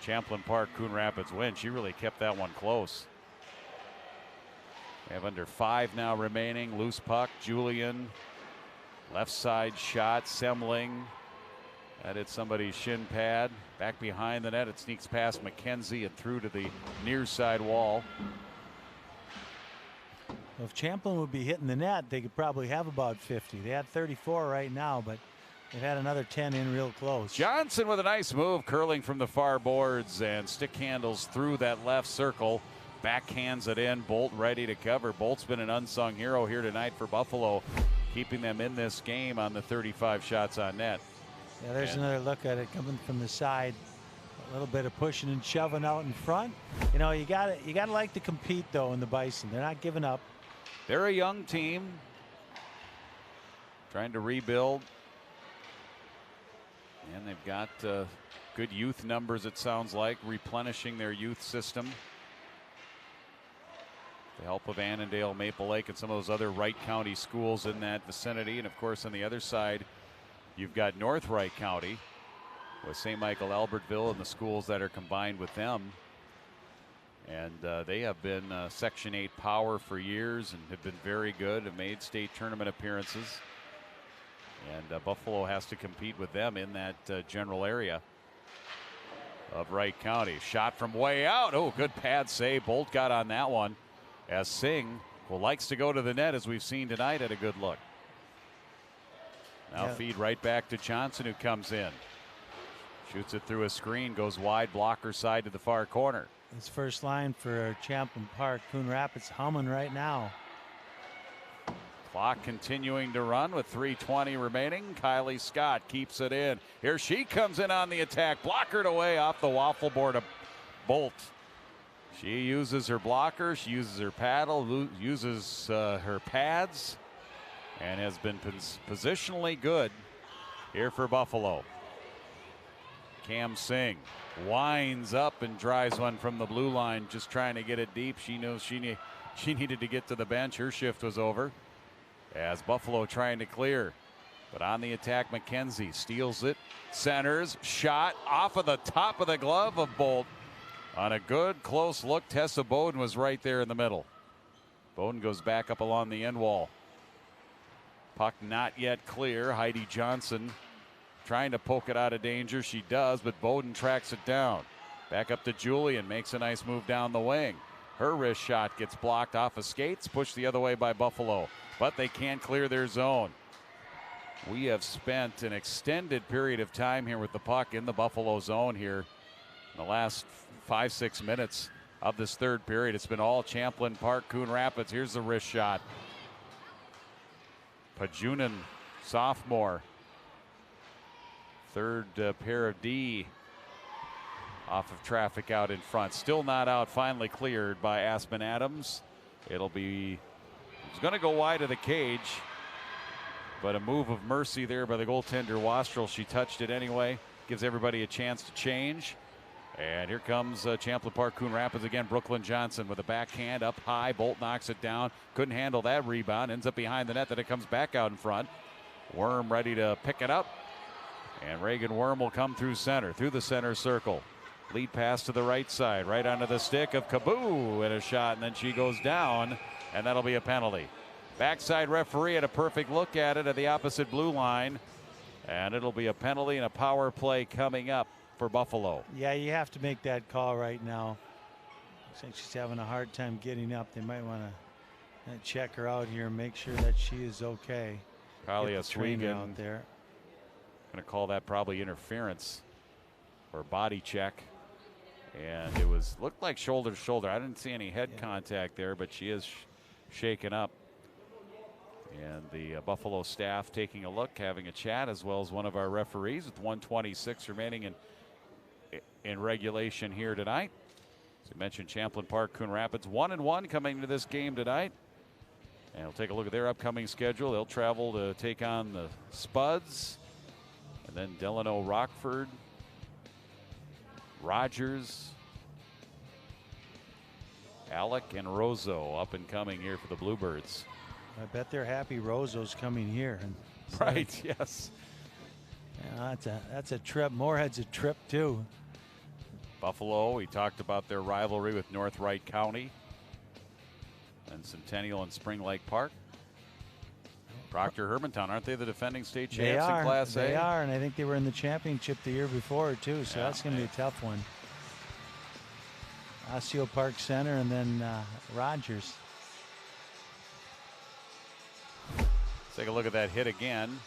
Champlin Park, Coon Rapids win. She really kept that one close. We have under 5 now remaining. Loose puck, Julian. Left side shot, Semling. That hit somebody's shin pad. Back behind the net, it sneaks past McKenzie and through to the near side wall. Well, if Champlin would be hitting the net, they could probably have about 50. They had 34 right now, but they've had another 10 in real close. Johnson with a nice move, curling from the far boards and stick handles through that left circle. Backhands it in. Bolt ready to cover. Bolt's been an unsung hero here tonight for Buffalo, keeping them in this game on the 35 shots on net. Yeah, there's another look at it coming from the side. A little bit of pushing and shoving out in front. You know, you gotta like to compete though in the Bison. They're not giving up. They're a young team trying to rebuild, and they've got good youth numbers. It sounds like replenishing their youth system. The help of Annandale, Maple Lake, and some of those other Wright County schools in that vicinity. And of course, on the other side, you've got North Wright County with St. Michael, Albertville, and the schools that are combined with them. And they have been Section 8 power for years and have been very good, have made state tournament appearances. And Buffalo has to compete with them in that general area of Wright County. Shot from way out. Oh, good pad save. Bolt got on that one, as Singh, who likes to go to the net, as we've seen tonight, had a good look. Now feed right back to Johnson, who comes in. Shoots it through a screen, goes wide, blocker side to the far corner. This first line for Champlin Park, Coon Rapids humming right now. Clock continuing to run with 3:20 remaining. Kylie Scott keeps it in. Here she comes in on the attack. Blockered away off the waffle board of Bolt. She uses her blocker. She uses her paddle. Uses her pads. And has been positionally good here for Buffalo. Cam Singh winds up and drives one from the blue line, just trying to get it deep. She knows she needed to get to the bench. Her shift was over. As Buffalo trying to clear. But on the attack, McKenzie steals it, centers, shot off of the top of the glove of Bolt. On a good close look, Tessa Bowden was right there in the middle. Bowden goes back up along the end wall. Puck not yet clear. Heidi Johnson trying to poke it out of danger. She does, but Bowden tracks it down. Back up to Julian, makes a nice move down the wing. Her wrist shot gets blocked off of skates, pushed the other way by Buffalo, but they can't clear their zone. We have spent an extended period of time here with the puck in the Buffalo zone here in the last 5-6 minutes of this third period. It's been all Champlin Park, Coon Rapids. Here's the wrist shot. Pajunen, sophomore. Third pair of D off of traffic out in front. Still not out, finally cleared by Aspen Adams. It's going to go wide of the cage, but a move of mercy there by the goaltender Wastrel. She touched it anyway, gives everybody a chance to change. And here comes Champlin Park, Coon Rapids again. Brooklyn Johnson with a backhand up high. Bolt knocks it down. Couldn't handle that rebound. Ends up behind the net. Then it comes back out in front. Worm ready to pick it up. And Reagan Worm will come through center, through the center circle. Lead pass to the right side, right onto the stick of Kaboo, and a shot, and then she goes down, and that'll be a penalty. Backside referee had a perfect look at it at the opposite blue line, and it'll be a penalty and a power play coming up for Buffalo. Yeah, you have to make that call right now. Looks like she's having a hard time getting up. They might want to check her out here and make sure that she is okay. Probably a swing out there. Going to call that probably interference or body check. And it looked like shoulder to shoulder. I didn't see any head contact there, but she is shaken up. And the Buffalo staff taking a look, having a chat, as well as one of our referees with 1:26 remaining in regulation here tonight. As we mentioned, Champlin Park, Coon Rapids 1-1 coming to this game tonight. And we'll take a look at their upcoming schedule. They'll travel to take on the Spuds, and then Delano Rockford, Rogers, Alec, and Roseau up and coming here for the Bluebirds. I bet they're happy Roseau's coming here. Right, yes. Yeah, that's a trip. Moorhead's a trip too. Buffalo, we talked about their rivalry with North Wright County and Centennial and Spring Lake Park. Proctor Hermantown, aren't they the defending state champs in Class A? They are, and I think they were in the championship the year before too, so that's going to be a tough one. Osseo Park Center and then Rogers. Let's take a look at that hit again.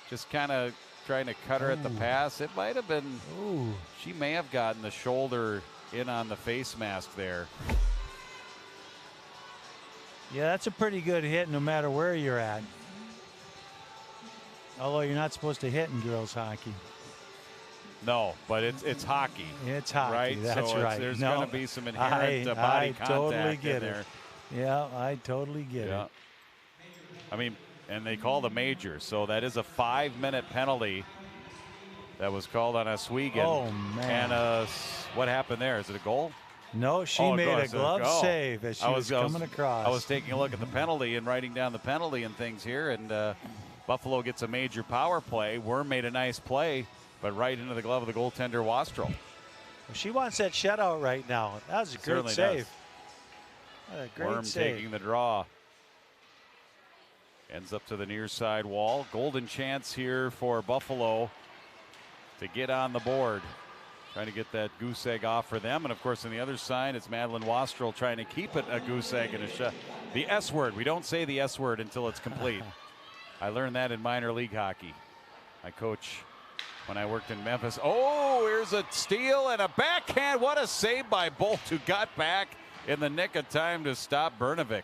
Just kind of trying to cut her at the pass. It might have been, she may have gotten the shoulder in on the face mask there. Yeah, that's a pretty good hit no matter where you're at. Although you're not supposed to hit in girls hockey. No, but it's hockey. It's hockey, right? That's so right. There's going to be some inherent body I contact totally get in there. it. Yeah, I totally get it. I mean, and they call the major, so that is a 5-minute penalty that was called on Oswego. Oh, man. And what happened there? Is it a goal? No, she made a glove save as she was coming across. I was taking a look at the penalty and writing down the penalty and things here, and Buffalo gets a major power play. Worm made a nice play, but right into the glove of the goaltender, Wastrel. Well, she wants that shutout right now. That was a great save. A great Worm save. taking the draw. Ends up to the near side wall. Golden chance here for Buffalo to get on the board. Trying to get that goose egg off for them. And, of course, on the other side, it's Madeline Wastrel trying to keep it a goose egg and a shot. The S word. We don't say the S word until it's complete. I learned that in minor league hockey. My coach, when I worked in Memphis. Oh, here's a steal and a backhand. What a save by Bolt, who got back in the nick of time to stop Brnovic.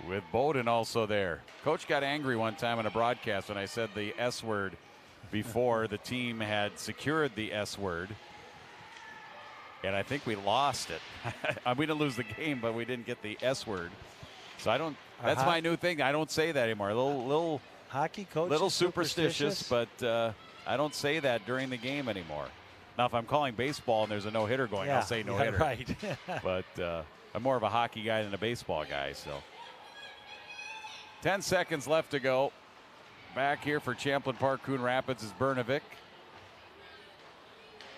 With Bowden also there. Coach got angry one time in a broadcast when I said the S word before the team had secured the S word. And I think we lost it. We didn't lose the game, but we didn't get the S word. So I don't, that's my new thing. I don't say that anymore. A little hockey coach, little superstitious, but I don't say that during the game anymore. Now, if I'm calling baseball and there's a no-hitter going, I'll say no-hitter. Right. But I'm more of a hockey guy than a baseball guy, so. 10 seconds left to go. Back here for Champlin Park, Coon Rapids is Brnovic.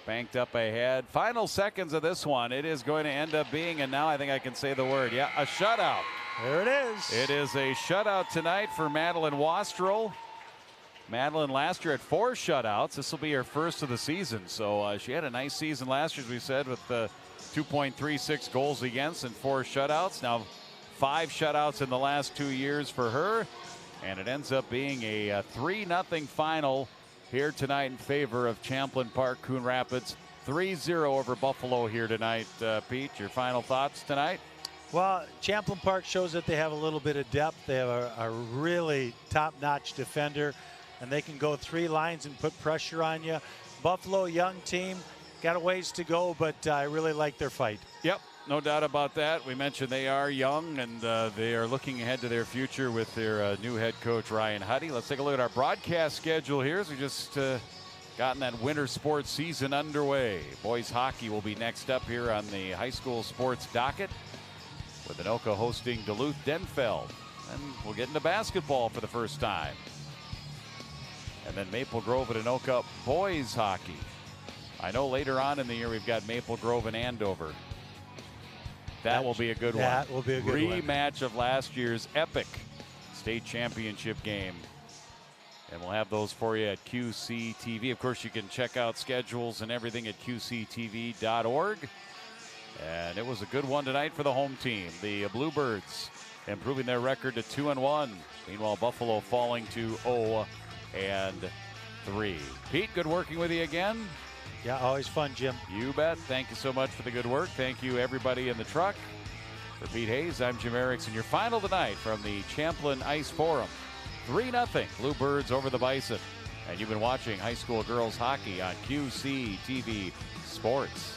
Banked up ahead. Final seconds of this one. It is going to end up being, and now I think I can say the word. Yeah, a shutout. There it is. It is a shutout tonight for Madeline Wastrel. Madeline last year had 4 shutouts. This will be her first of the season. So she had a nice season last year, as we said, with 2.36 goals against and 4 shutouts. Now 5 shutouts in the last 2 years for her. And it ends up being a 3-0 final here tonight in favor of Champlin Park, Coon Rapids. 3-0 over Buffalo here tonight. Pete, your final thoughts tonight? Well, Champlin Park shows that they have a little bit of depth. They have a really top-notch defender, and they can go 3 lines and put pressure on you. Buffalo, young team, got a ways to go, but I really like their fight. Yep, no doubt about that. We mentioned they are young, and they are looking ahead to their future with their new head coach, Ryan Huddy. Let's take a look at our broadcast schedule here. So we just gotten that winter sports season underway. Boys hockey will be next up here on the high school sports docket, with Anoka hosting Duluth Denfeld. And we'll get into basketball for the first time. And then Maple Grove and Anoka boys hockey. I know later on in the year we've got Maple Grove and Andover. That will be a good one. That will be a good one. Rematch of last year's epic state championship game. And we'll have those for you at QCTV. Of course, you can check out schedules and everything at QCTV.org. And it was a good one tonight for the home team. The Bluebirds improving their record to 2-1. Meanwhile, Buffalo falling to 0-3. Pete, good working with you again. Yeah, always fun, Jim. You bet. Thank you so much for the good work. Thank you, everybody in the truck. For Pete Hayes, I'm Jim Erickson. Your final tonight from the Champlin Ice Forum. 3-0 Bluebirds over the Bison. And you've been watching high school girls hockey on QCTV Sports.